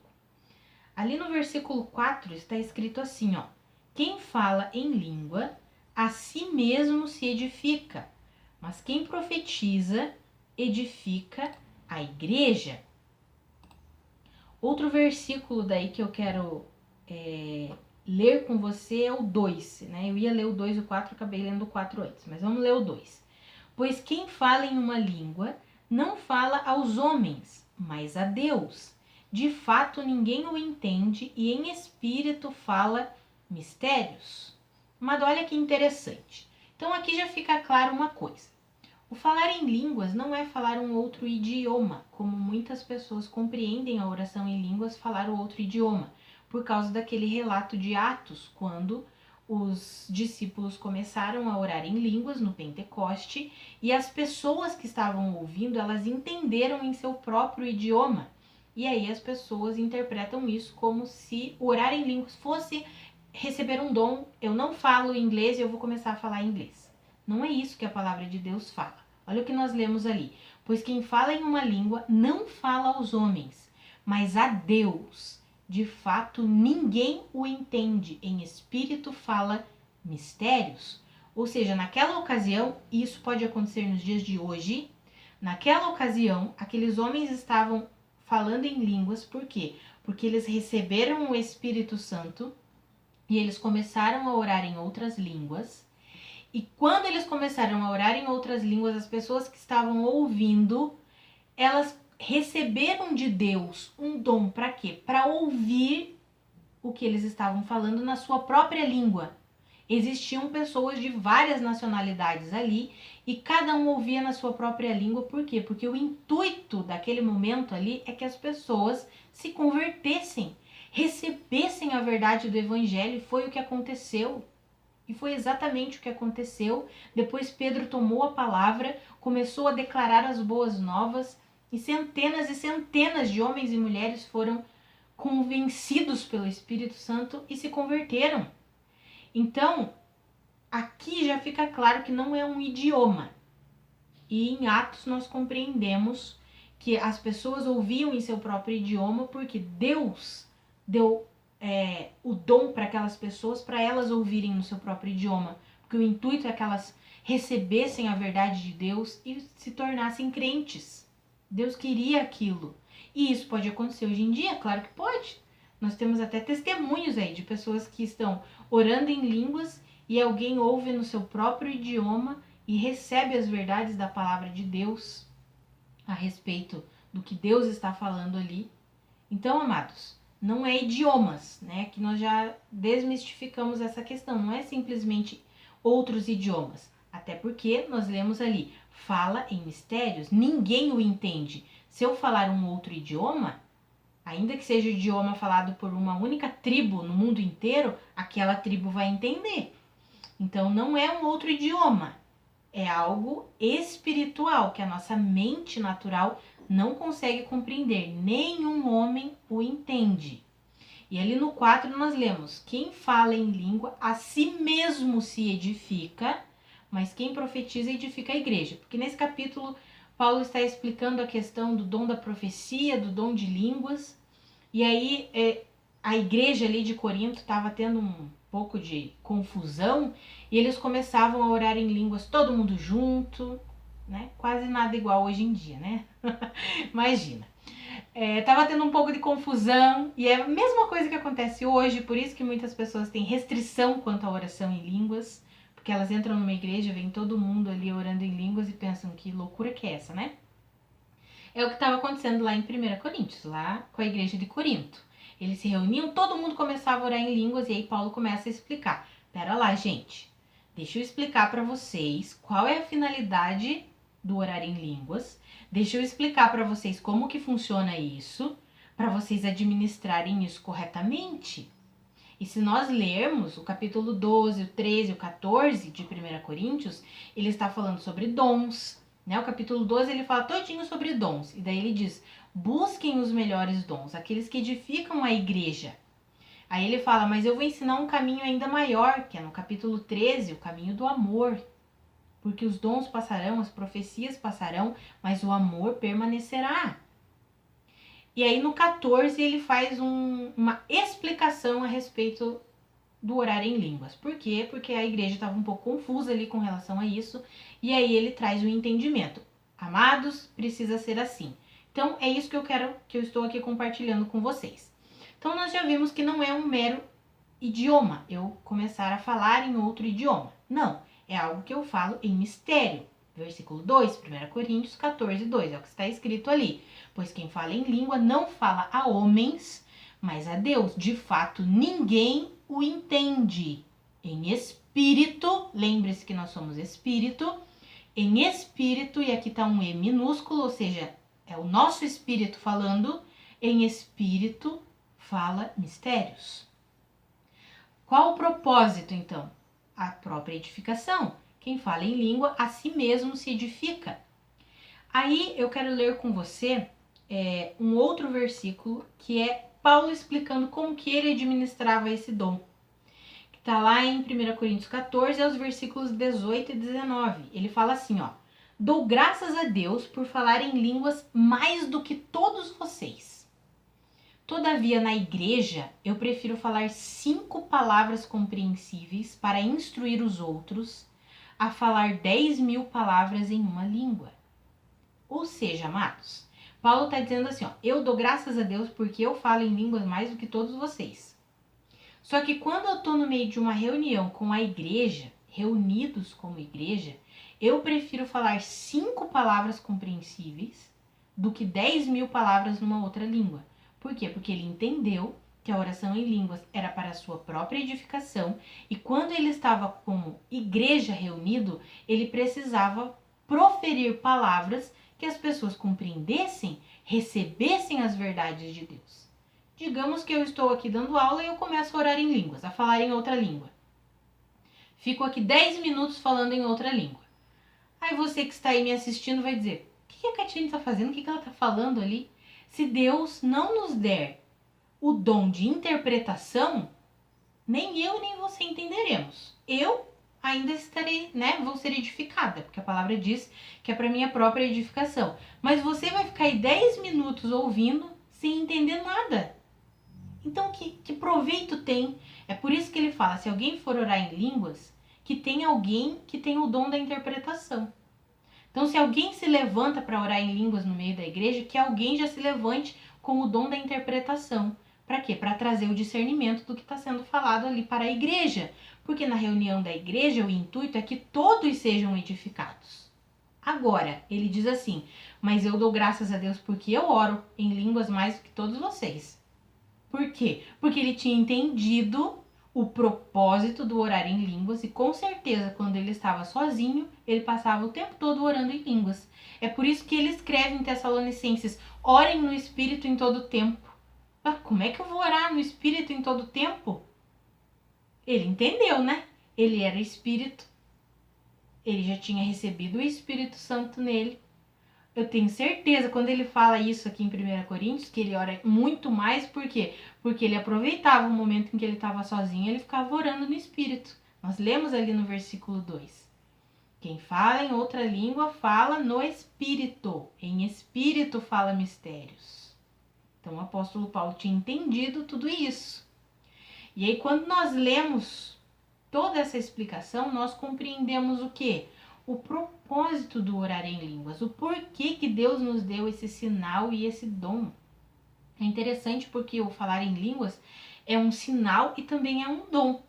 Ali no versículo 4 está escrito assim, ó: quem fala em língua, a si mesmo se edifica, mas quem profetiza, edifica a igreja. Outro versículo daí que eu quero ler com você é o 2, né? Eu ia ler o 2 e o 4, acabei lendo o 4 antes, mas vamos ler o 2. Pois quem fala em uma língua, não fala aos homens, mas a Deus. De fato, ninguém o entende e em espírito fala mistérios. Mas olha que interessante. Então aqui já fica claro uma coisa. O falar em línguas não é falar um outro idioma, como muitas pessoas compreendem a oração em línguas falar o outro idioma, por causa daquele relato de Atos, quando os discípulos começaram a orar em línguas no Pentecoste e as pessoas que estavam ouvindo, elas entenderam em seu próprio idioma. E aí as pessoas interpretam isso como se orar em línguas fosse receber um dom. Eu não falo inglês e eu vou começar a falar inglês. Não é isso que a palavra de Deus fala. Olha o que nós lemos ali. Pois quem fala em uma língua não fala aos homens, mas a Deus. De fato, ninguém o entende. Em espírito fala mistérios. Ou seja, naquela ocasião, isso pode acontecer nos dias de hoje. Naquela ocasião, aqueles homens estavam falando em línguas. Por quê? Porque eles receberam o Espírito Santo e eles começaram a orar em outras línguas. E quando eles começaram a orar em outras línguas, as pessoas que estavam ouvindo, elas receberam de Deus um dom para quê? Para ouvir o que eles estavam falando na sua própria língua. Existiam pessoas de várias nacionalidades ali e cada um ouvia na sua própria língua. Por quê? Porque o intuito daquele momento ali é que as pessoas se convertessem, recebessem a verdade do evangelho. E foi o que aconteceu. E foi exatamente o que aconteceu. Depois Pedro tomou a palavra, começou a declarar as boas novas e centenas de homens e mulheres foram convencidos pelo Espírito Santo e se converteram. Então, aqui já fica claro que não é um idioma. E em Atos nós compreendemos que as pessoas ouviam em seu próprio idioma porque Deus deu o dom para aquelas pessoas, para elas ouvirem no seu próprio idioma. Porque o intuito é que elas recebessem a verdade de Deus e se tornassem crentes. Deus queria aquilo. E isso pode acontecer hoje em dia? Claro que pode. Nós temos até testemunhos aí de pessoas que estão orando em línguas e alguém ouve no seu próprio idioma e recebe as verdades da palavra de Deus a respeito do que Deus está falando ali. Então, amados, não é idiomas, né? Que nós já desmistificamos essa questão. Não é simplesmente outros idiomas. Até porque nós lemos ali, fala em mistérios, ninguém o entende. Se eu falar um outro idioma, ainda que seja o idioma falado por uma única tribo no mundo inteiro, aquela tribo vai entender. Então não é um outro idioma, é algo espiritual que a nossa mente natural não consegue compreender, nenhum homem o entende. E ali no 4 nós lemos, quem fala em língua a si mesmo se edifica, mas quem profetiza edifica a igreja. Porque nesse capítulo Paulo está explicando a questão do dom da profecia, do dom de línguas, e aí a igreja ali de Corinto estava tendo um pouco de confusão e eles começavam a orar em línguas todo mundo junto, né? Quase nada igual hoje em dia, né? Imagina. Tava tendo um pouco de confusão e é a mesma coisa que acontece hoje, por isso que muitas pessoas têm restrição quanto à oração em línguas, porque elas entram numa igreja, vem todo mundo ali orando em línguas e pensam que loucura que é essa, né? É o que estava acontecendo lá em 1 Coríntios, lá com a igreja de Corinto. Eles se reuniam, todo mundo começava a orar em línguas e aí Paulo começa a explicar. Pera lá, gente, deixa eu explicar para vocês qual é a finalidade do orar em línguas. Deixa eu explicar para vocês como que funciona isso, para vocês administrarem isso corretamente. E se nós lermos o capítulo 12, o 13, o 14 de 1 Coríntios, ele está falando sobre dons, né? O capítulo 12 ele fala todinho sobre dons, e daí ele diz, busquem os melhores dons, aqueles que edificam a igreja. Aí ele fala, mas eu vou ensinar um caminho ainda maior, que é no capítulo 13, o caminho do amor. Porque os dons passarão, as profecias passarão, mas o amor permanecerá. E aí no 14 ele faz uma explicação a respeito do orar em línguas. Por quê? Porque a igreja estava um pouco confusa ali com relação a isso. E aí ele traz o entendimento. Amados, precisa ser assim. Então é isso que eu estou aqui compartilhando com vocês. Então nós já vimos que não é um mero idioma, eu começar a falar em outro idioma. Não, é algo que eu falo em mistério. Versículo 2, 1 Coríntios 14, 2, é o que está escrito ali. Pois quem fala em língua não fala a homens, mas a Deus. De fato, ninguém o entende. Em espírito, lembre-se que nós somos espírito, em espírito, e aqui está um E minúsculo, ou seja, é o nosso espírito falando, em espírito fala mistérios. Qual o propósito, então? A própria edificação. Quem fala em língua, a si mesmo se edifica. Aí eu quero ler com você um outro versículo, que é Paulo explicando como que ele administrava esse dom. Que está lá em 1 Coríntios 14, aos versículos 18 e 19. Ele fala assim, ó. Dou graças a Deus por falar em línguas mais do que todos vocês. Todavia, na igreja, eu prefiro falar 5 palavras compreensíveis para instruir os outros a falar 10.000 palavras em uma língua. Ou seja, amados, Paulo está dizendo assim, ó, eu dou graças a Deus porque eu falo em línguas mais do que todos vocês. Só que quando eu estou no meio de uma reunião com a igreja, reunidos como igreja, eu prefiro falar 5 palavras compreensíveis do que 10.000 palavras numa outra língua. Por quê? Porque ele entendeu que a oração em línguas era para a sua própria edificação e quando ele estava como igreja reunido, ele precisava proferir palavras que as pessoas compreendessem, recebessem as verdades de Deus. Digamos que eu estou aqui dando aula e eu começo a orar em línguas, a falar em outra língua. Fico aqui 10 minutos falando em outra língua. Aí você que está aí me assistindo vai dizer, o que a Catiane está fazendo? O que ela está falando ali? Se Deus não nos der o dom de interpretação, nem eu nem você entenderemos. Eu ainda estarei, vou ser edificada, porque a palavra diz que é para minha própria edificação. Mas você vai ficar aí 10 minutos ouvindo sem entender nada. Então, que proveito tem? É por isso que ele fala, se alguém for orar em línguas, que tem alguém que tem o dom da interpretação. Então, se alguém se levanta para orar em línguas no meio da igreja, que alguém já se levante com o dom da interpretação. Para quê? Para trazer o discernimento do que está sendo falado ali para a igreja. Porque na reunião da igreja, o intuito é que todos sejam edificados. Agora, ele diz assim, mas eu dou graças a Deus porque eu oro em línguas mais do que todos vocês. Por quê? Porque ele tinha entendido o propósito do orar em línguas e com certeza quando ele estava sozinho, ele passava o tempo todo orando em línguas. É por isso que ele escreve em Tessalonicenses, orem no Espírito em todo tempo. Ah, como é que eu vou orar no Espírito em todo tempo? Ele entendeu, né? Ele era Espírito, ele já tinha recebido o Espírito Santo nele. Eu tenho certeza, quando ele fala isso aqui em 1 Coríntios, que ele ora muito mais, por quê? Porque ele aproveitava o momento em que ele estava sozinho, ele ficava orando no Espírito. Nós lemos ali no versículo 2. Quem fala em outra língua, fala no Espírito. Em Espírito fala mistérios. Então o apóstolo Paulo tinha entendido tudo isso. E aí quando nós lemos toda essa explicação, nós compreendemos o quê? O propósito do orar em línguas, o porquê que Deus nos deu esse sinal e esse dom. É interessante porque o falar em línguas é um sinal e também é um dom.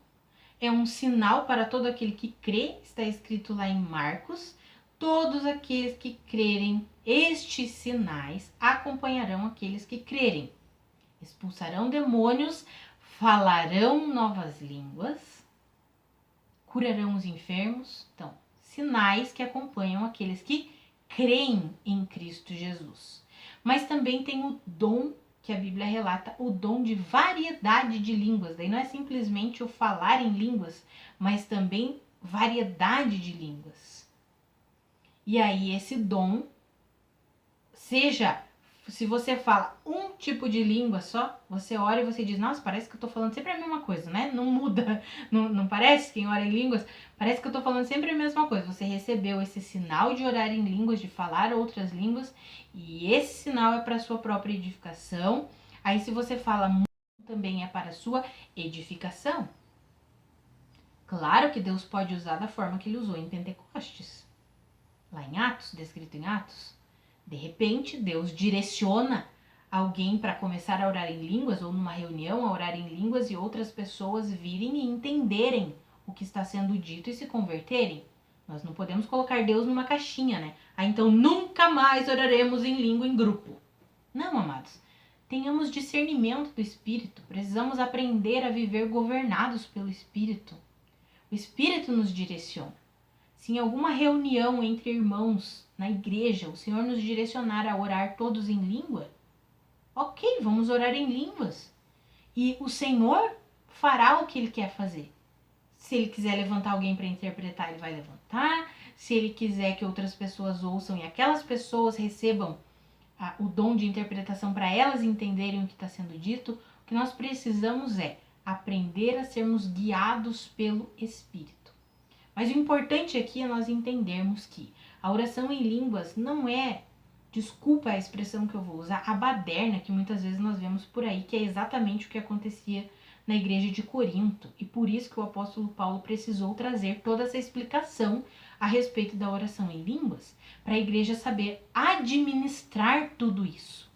É um sinal para todo aquele que crê, está escrito lá em Marcos, todos aqueles que crerem, estes sinais acompanharão aqueles que crerem. Expulsarão demônios, falarão novas línguas, curarão os enfermos. Então, sinais que acompanham aqueles que creem em Cristo Jesus. Mas também tem o dom que a Bíblia relata, o dom de variedade de línguas. Daí não é simplesmente o falar em línguas, mas também variedade de línguas. E aí esse dom, seja, se você fala um tipo de língua só, você ora e você diz, nossa, parece que eu tô falando sempre a mesma coisa, né? Não muda, não parece? Quem ora em línguas, parece que eu tô falando sempre a mesma coisa. Você recebeu esse sinal de orar em línguas, de falar outras línguas, e esse sinal é para sua própria edificação. Aí se você fala muito, também é para a sua edificação. Claro que Deus pode usar da forma que ele usou em Pentecostes. Lá em Atos, descrito em Atos. De repente, Deus direciona alguém para começar a orar em línguas, ou numa reunião a orar em línguas, e outras pessoas virem e entenderem o que está sendo dito e se converterem. Nós não podemos colocar Deus numa caixinha, né? Ah, então nunca mais oraremos em língua em grupo. Não, amados. Tenhamos discernimento do Espírito. Precisamos aprender a viver governados pelo Espírito. O Espírito nos direciona. Se em alguma reunião entre irmãos na igreja o Senhor nos direcionar a orar todos em língua, ok, vamos orar em línguas. E o Senhor fará o que Ele quer fazer. Se Ele quiser levantar alguém para interpretar, Ele vai levantar. Se Ele quiser que outras pessoas ouçam e aquelas pessoas recebam o dom de interpretação para elas entenderem o que está sendo dito, o que nós precisamos é aprender a sermos guiados pelo Espírito. Mas o importante aqui é nós entendermos que a oração em línguas não é, desculpa a expressão que eu vou usar, a baderna que muitas vezes nós vemos por aí, que é exatamente o que acontecia na igreja de Corinto. E por isso que o apóstolo Paulo precisou trazer toda essa explicação a respeito da oração em línguas, para a igreja saber administrar tudo isso.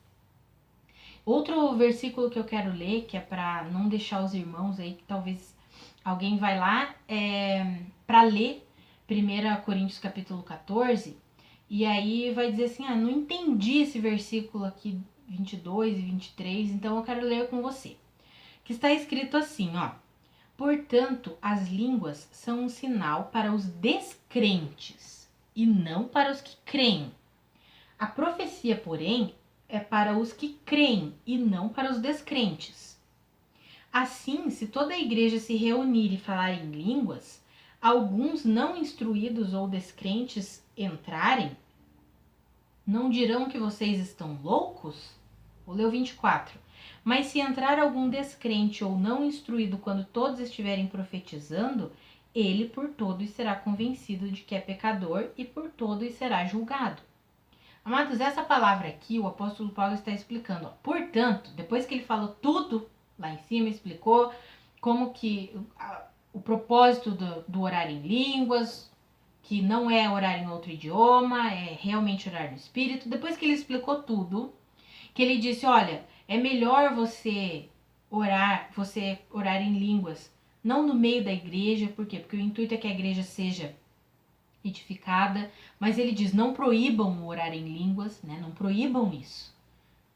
Outro versículo que eu quero ler, que é para não deixar os irmãos aí, que talvez alguém vai lá para ler 1 Coríntios capítulo 14, e aí vai dizer assim, não entendi esse versículo aqui, 22 e 23, então eu quero ler com você. Que está escrito assim, portanto, as línguas são um sinal para os descrentes e não para os que creem. A profecia, porém, é para os que creem e não para os descrentes. Assim, se toda a igreja se reunir e falar em línguas, alguns não instruídos ou descrentes entrarem, não dirão que vocês estão loucos? Vou ler o 24. Mas se entrar algum descrente ou não instruído quando todos estiverem profetizando, ele por todos será convencido de que é pecador e por todos será julgado. Amados, essa palavra aqui, o apóstolo Paulo está explicando. Portanto, depois que ele falou tudo, lá em cima explicou como que o propósito do orar em línguas, que não é orar em outro idioma, é realmente orar no Espírito. Depois que ele explicou tudo, que ele disse, olha, é melhor você orar em línguas, não no meio da igreja, por quê? Porque o intuito é que a igreja seja edificada, mas ele diz, não proíbam o orar em línguas, né? Não proíbam isso.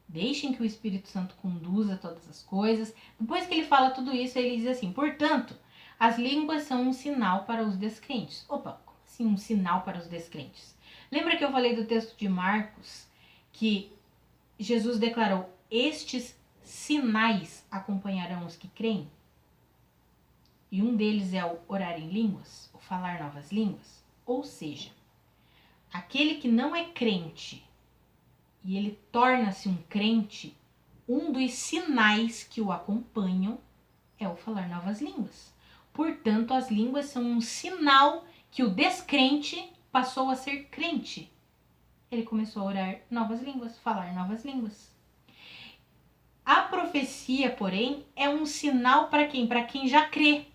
Deixem que o Espírito Santo conduza todas as coisas. Depois que ele fala tudo isso, ele diz assim, portanto, as línguas são um sinal para os descrentes. Opa, como assim um sinal para os descrentes? Lembra que eu falei do texto de Marcos, que Jesus declarou, estes sinais acompanharão os que creem? E um deles é o orar em línguas, o falar novas línguas. Ou seja, aquele que não é crente e ele torna-se um crente, um dos sinais que o acompanham é o falar novas línguas. Portanto, as línguas são um sinal que o descrente passou a ser crente. Ele começou a orar novas línguas, falar novas línguas. A profecia, porém, é um sinal para quem? Para quem já crê.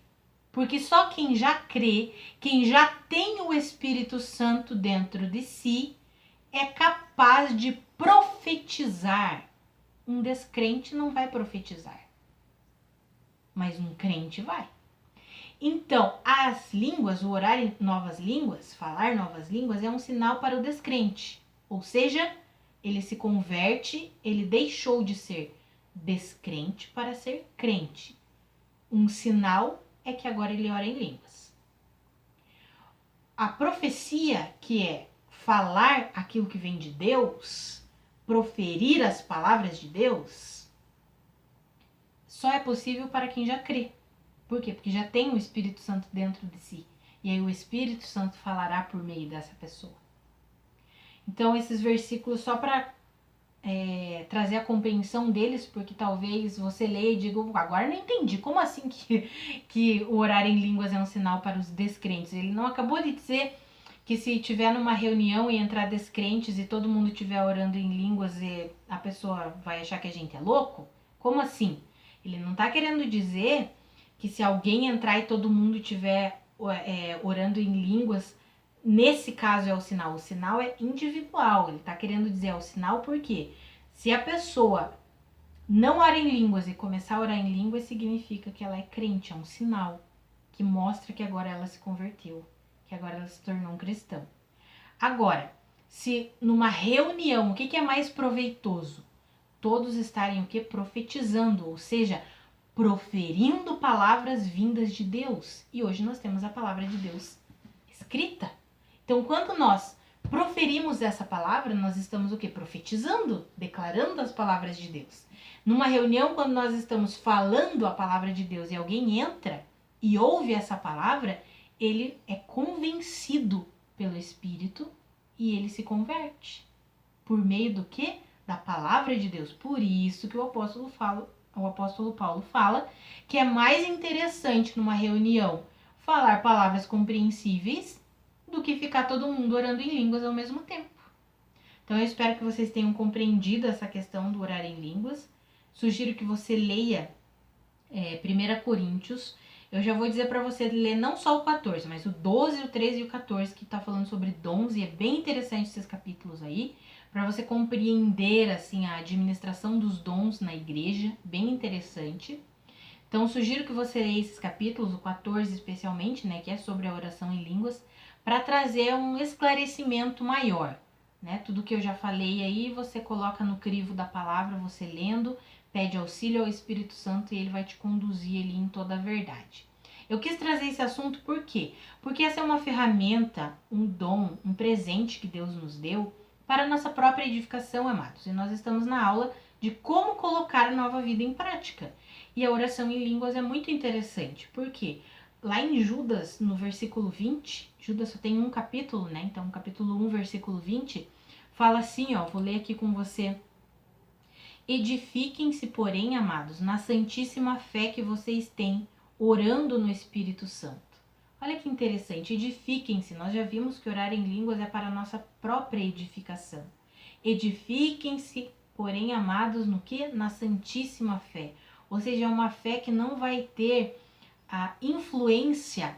Porque só quem já crê, quem já tem o Espírito Santo dentro de si, é capaz de profetizar. Um descrente não vai profetizar, mas um crente vai. Então, as línguas, o orar em novas línguas, falar novas línguas, é um sinal para o descrente. Ou seja, ele se converte, ele deixou de ser descrente para ser crente. Um sinal é que agora ele ora em línguas. A profecia, que é falar aquilo que vem de Deus, proferir as palavras de Deus, só é possível para quem já crê. Por quê? Porque já tem o Espírito Santo dentro de si. E aí o Espírito Santo falará por meio dessa pessoa. Então esses versículos só para trazer a compreensão deles, porque talvez você leia e diga, agora não entendi, como assim que o orar em línguas é um sinal para os descrentes? Ele não acabou de dizer que se tiver numa reunião e entrar descrentes e todo mundo estiver orando em línguas e a pessoa vai achar que a gente é louco? Como assim? Ele não está querendo dizer que se alguém entrar e todo mundo estiver orando em línguas, nesse caso é o sinal é individual. Ele está querendo dizer o sinal porque se a pessoa não ora em línguas e começar a orar em línguas, significa que ela é crente, é um sinal que mostra que agora ela se converteu, que agora ela se tornou um cristão. Agora, se numa reunião, o que é mais proveitoso? Todos estarem o que? Profetizando, ou seja, proferindo palavras vindas de Deus. E hoje nós temos a palavra de Deus escrita. Então, quando nós proferimos essa palavra, nós estamos o quê? Profetizando, declarando as palavras de Deus. Numa reunião, quando nós estamos falando a palavra de Deus e alguém entra e ouve essa palavra, ele é convencido pelo Espírito e ele se converte. Por meio do quê? Da palavra de Deus. Por isso que o apóstolo Paulo fala que é mais interessante numa reunião falar palavras compreensíveis do que ficar todo mundo orando em línguas ao mesmo tempo. Então eu espero que vocês tenham compreendido essa questão do orar em línguas. Sugiro que você leia 1 Coríntios. Eu já vou dizer para você ler não só o 14, mas o 12, o 13 e o 14, que está falando sobre dons, e é bem interessante esses capítulos aí, para você compreender assim a administração dos dons na igreja, bem interessante. Então sugiro que você leia esses capítulos, o 14 especialmente, né, que é sobre a oração em línguas, para trazer um esclarecimento maior, né? Tudo que eu já falei aí, você coloca no crivo da palavra, você lendo, pede auxílio ao Espírito Santo e ele vai te conduzir ali em toda a verdade. Eu quis trazer esse assunto por quê? Porque essa é uma ferramenta, um dom, um presente que Deus nos deu para a nossa própria edificação, amados. E nós estamos na aula de como colocar a nova vida em prática. E a oração em línguas é muito interessante. Por quê? Lá em Judas, no versículo 20, Judas só tem um capítulo, né? Então, capítulo 1, versículo 20, fala assim, ó, vou ler aqui com você. Edifiquem-se, porém, amados, na santíssima fé que vocês têm, orando no Espírito Santo. Olha que interessante, edifiquem-se. Nós já vimos que orar em línguas é para a nossa própria edificação. Edifiquem-se, porém, amados, no que? Na santíssima fé. Ou seja, é uma fé que não vai ter a influência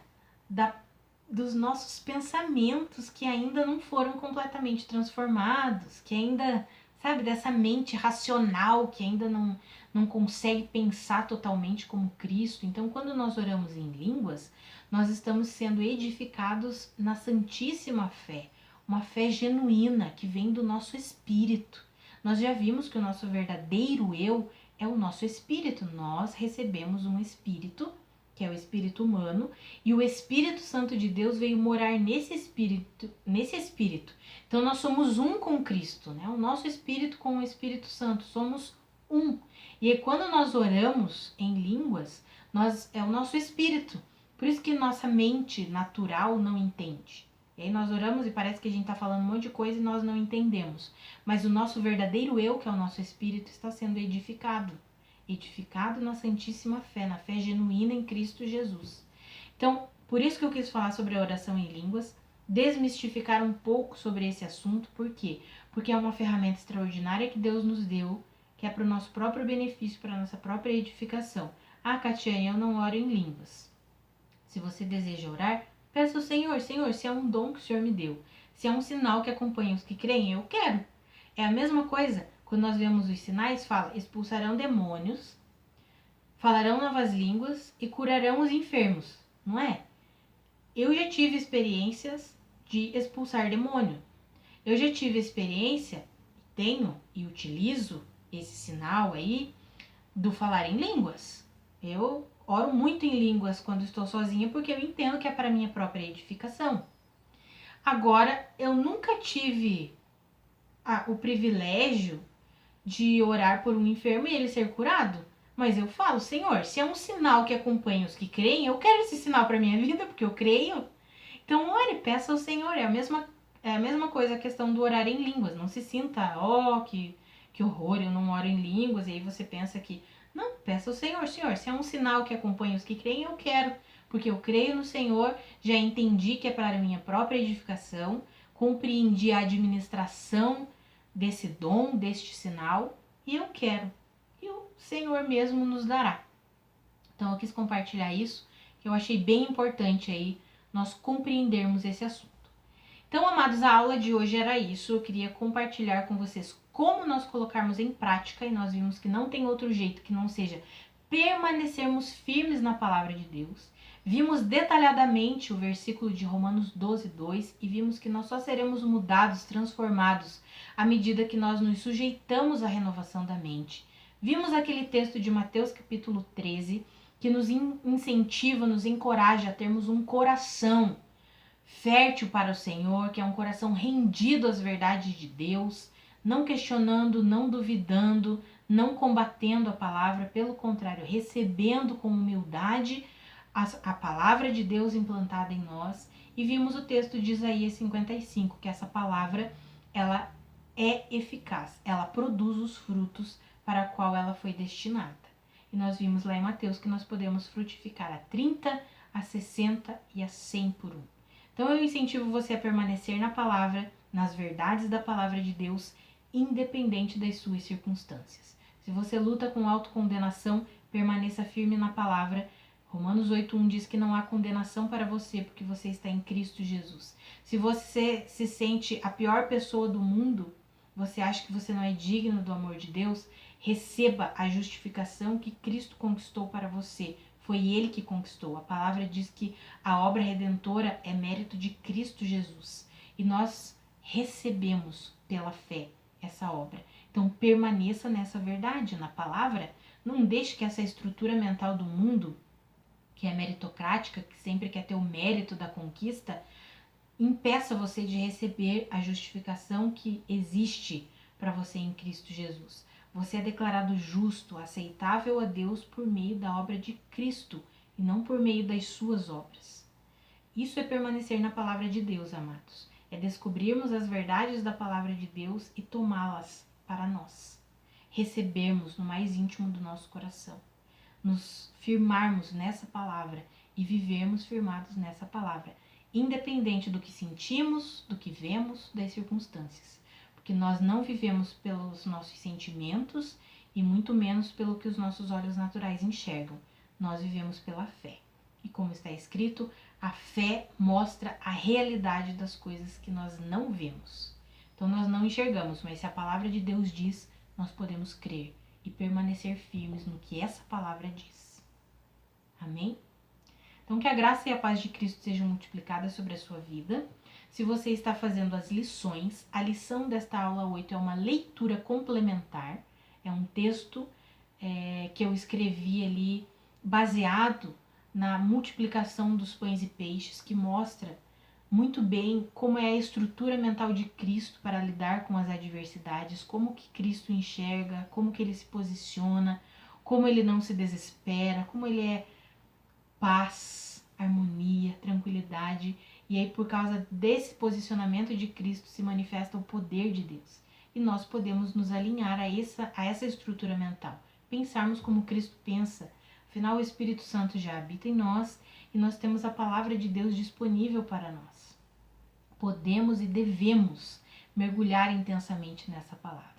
dos nossos pensamentos que ainda não foram completamente transformados, que ainda, sabe, dessa mente racional que ainda não consegue pensar totalmente como Cristo. Então, quando nós oramos em línguas, nós estamos sendo edificados na santíssima fé, uma fé genuína que vem do nosso espírito. Nós já vimos que o nosso verdadeiro eu é o nosso espírito. Nós recebemos um espírito, que é o espírito humano, e o Espírito Santo de Deus veio morar nesse espírito. Então nós somos um com Cristo, né? O nosso espírito com o Espírito Santo, somos um. E aí, quando nós oramos em línguas, é o nosso espírito. Por isso que nossa mente natural não entende. E aí nós oramos e parece que a gente está falando um monte de coisa e nós não entendemos. Mas o nosso verdadeiro eu, que é o nosso espírito, está sendo edificado. Edificado na santíssima fé, na fé genuína em Cristo Jesus. Então, por isso que eu quis falar sobre a oração em línguas, desmistificar um pouco sobre esse assunto. Por quê? Porque é uma ferramenta extraordinária que Deus nos deu. que é para o nosso próprio benefício, para a nossa própria edificação. Ah, Catiane, eu não oro em línguas. Se você deseja orar, peça ao Senhor, Senhor, se é um dom que o Senhor me deu, se é um sinal que acompanha os que creem, eu quero. É a mesma coisa, quando nós vemos os sinais, fala, expulsarão demônios, falarão novas línguas e curarão os enfermos, não é? Eu já tive experiências de expulsar demônio. Eu já tive experiência, tenho e utilizo esse sinal aí do falar em línguas. Eu oro muito em línguas quando estou sozinha porque eu entendo que é para minha própria edificação. Agora, eu nunca tive o privilégio de orar por um enfermo e ele ser curado. Mas eu falo, Senhor, se é um sinal que acompanha os que creem, eu quero esse sinal para minha vida porque eu creio. Então, ore, peça ao Senhor. É a mesma coisa a questão do orar em línguas. Não se sinta, que horror, eu não oro em línguas. E aí você pensa que, não, peça ao Senhor. Senhor, se é um sinal que acompanha os que creem, eu quero. Porque eu creio no Senhor, já entendi que é para a minha própria edificação, compreendi a administração desse dom, deste sinal, e eu quero. E o Senhor mesmo nos dará. Então eu quis compartilhar isso, que eu achei bem importante aí nós compreendermos esse assunto. Então, amados, a aula de hoje era isso. Eu queria compartilhar com vocês como nós colocarmos em prática, e nós vimos que não tem outro jeito que não seja permanecermos firmes na palavra de Deus. Vimos detalhadamente o versículo de Romanos 12:2 e vimos que nós só seremos mudados, transformados, à medida que nós nos sujeitamos à renovação da mente. Vimos aquele texto de Mateus capítulo 13, que nos incentiva, nos encoraja a termos um coração fértil para o Senhor, que é um coração rendido às verdades de Deus, não questionando, não duvidando, não combatendo a palavra, pelo contrário, recebendo com humildade a palavra de Deus implantada em nós. E vimos o texto de Isaías 55, que essa palavra, ela é eficaz, ela produz os frutos para a qual ela foi destinada. E nós vimos lá em Mateus que nós podemos frutificar a 30, a 60 e a 100 por um. Então eu incentivo você a permanecer na palavra, nas verdades da palavra de Deus, independente das suas circunstâncias. Se você luta com autocondenação, permaneça firme na palavra. Romanos 8:1 diz que não há condenação para você, porque você está em Cristo Jesus. Se você se sente a pior pessoa do mundo, você acha que você não é digno do amor de Deus, receba a justificação que Cristo conquistou para você. Foi Ele que conquistou. A palavra diz que a obra redentora é mérito de Cristo Jesus. E nós recebemos pela fé essa obra. Então permaneça nessa verdade, na palavra. Não deixe que essa estrutura mental do mundo, que é meritocrática, que sempre quer ter o mérito da conquista, impeça você de receber a justificação que existe para você em Cristo Jesus. Você é declarado justo, aceitável a Deus por meio da obra de Cristo e não por meio das suas obras. Isso é permanecer na palavra de Deus, amados. É descobrirmos as verdades da palavra de Deus e tomá-las para nós. Recebermos no mais íntimo do nosso coração. Nos firmarmos nessa palavra e vivermos firmados nessa palavra, independente do que sentimos, do que vemos, das circunstâncias. Porque nós não vivemos pelos nossos sentimentos e muito menos pelo que os nossos olhos naturais enxergam. Nós vivemos pela fé. E como está escrito, a fé mostra a realidade das coisas que nós não vemos. Então nós não enxergamos, mas se a palavra de Deus diz, nós podemos crer e permanecer firmes no que essa palavra diz. Amém? Então que a graça e a paz de Cristo sejam multiplicadas sobre a sua vida. Se você está fazendo as lições, a lição desta aula 8 é uma leitura complementar. É um texto que eu escrevi ali baseado na multiplicação dos pães e peixes, que mostra muito bem como é a estrutura mental de Cristo para lidar com as adversidades, como que Cristo enxerga, como que ele se posiciona, como ele não se desespera, como ele é paz, harmonia, tranquilidade. E aí, por causa desse posicionamento de Cristo, se manifesta o poder de Deus. E nós podemos nos alinhar a essa estrutura mental. Pensarmos como Cristo pensa. Afinal, o Espírito Santo já habita em nós e nós temos a palavra de Deus disponível para nós. Podemos e devemos mergulhar intensamente nessa palavra.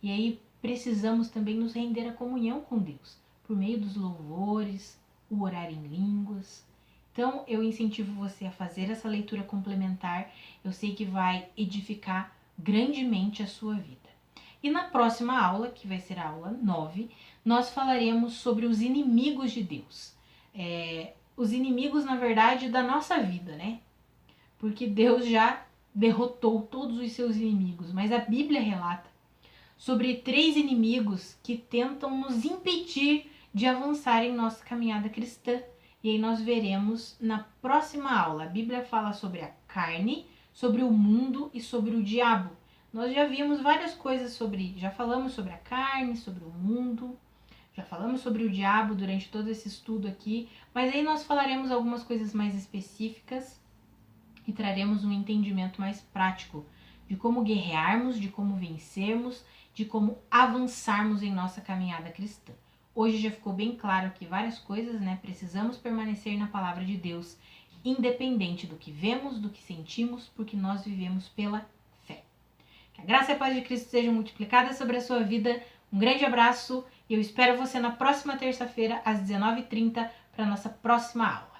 E aí precisamos também nos render à comunhão com Deus, por meio dos louvores, o orar em línguas. Então eu incentivo você a fazer essa leitura complementar, eu sei que vai edificar grandemente a sua vida. E na próxima aula, que vai ser a aula 9, nós falaremos sobre os inimigos de Deus. Os inimigos, na verdade, da nossa vida, né? Porque Deus já derrotou todos os seus inimigos, mas a Bíblia relata sobre 3 inimigos que tentam nos impedir de avançar em nossa caminhada cristã. E aí nós veremos na próxima aula. A Bíblia fala sobre a carne, sobre o mundo e sobre o diabo. Nós já vimos várias coisas já falamos sobre a carne, sobre o mundo, já falamos sobre o diabo durante todo esse estudo aqui, mas aí nós falaremos algumas coisas mais específicas e traremos um entendimento mais prático de como guerrearmos, de como vencermos, de como avançarmos em nossa caminhada cristã. Hoje já ficou bem claro aqui várias coisas, né? Precisamos permanecer na palavra de Deus, independente do que vemos, do que sentimos, porque nós vivemos pela fé. Que a graça e a paz de Cristo sejam multiplicadas sobre a sua vida. Um grande abraço e eu espero você na próxima terça-feira, às 19h30, para a nossa próxima aula.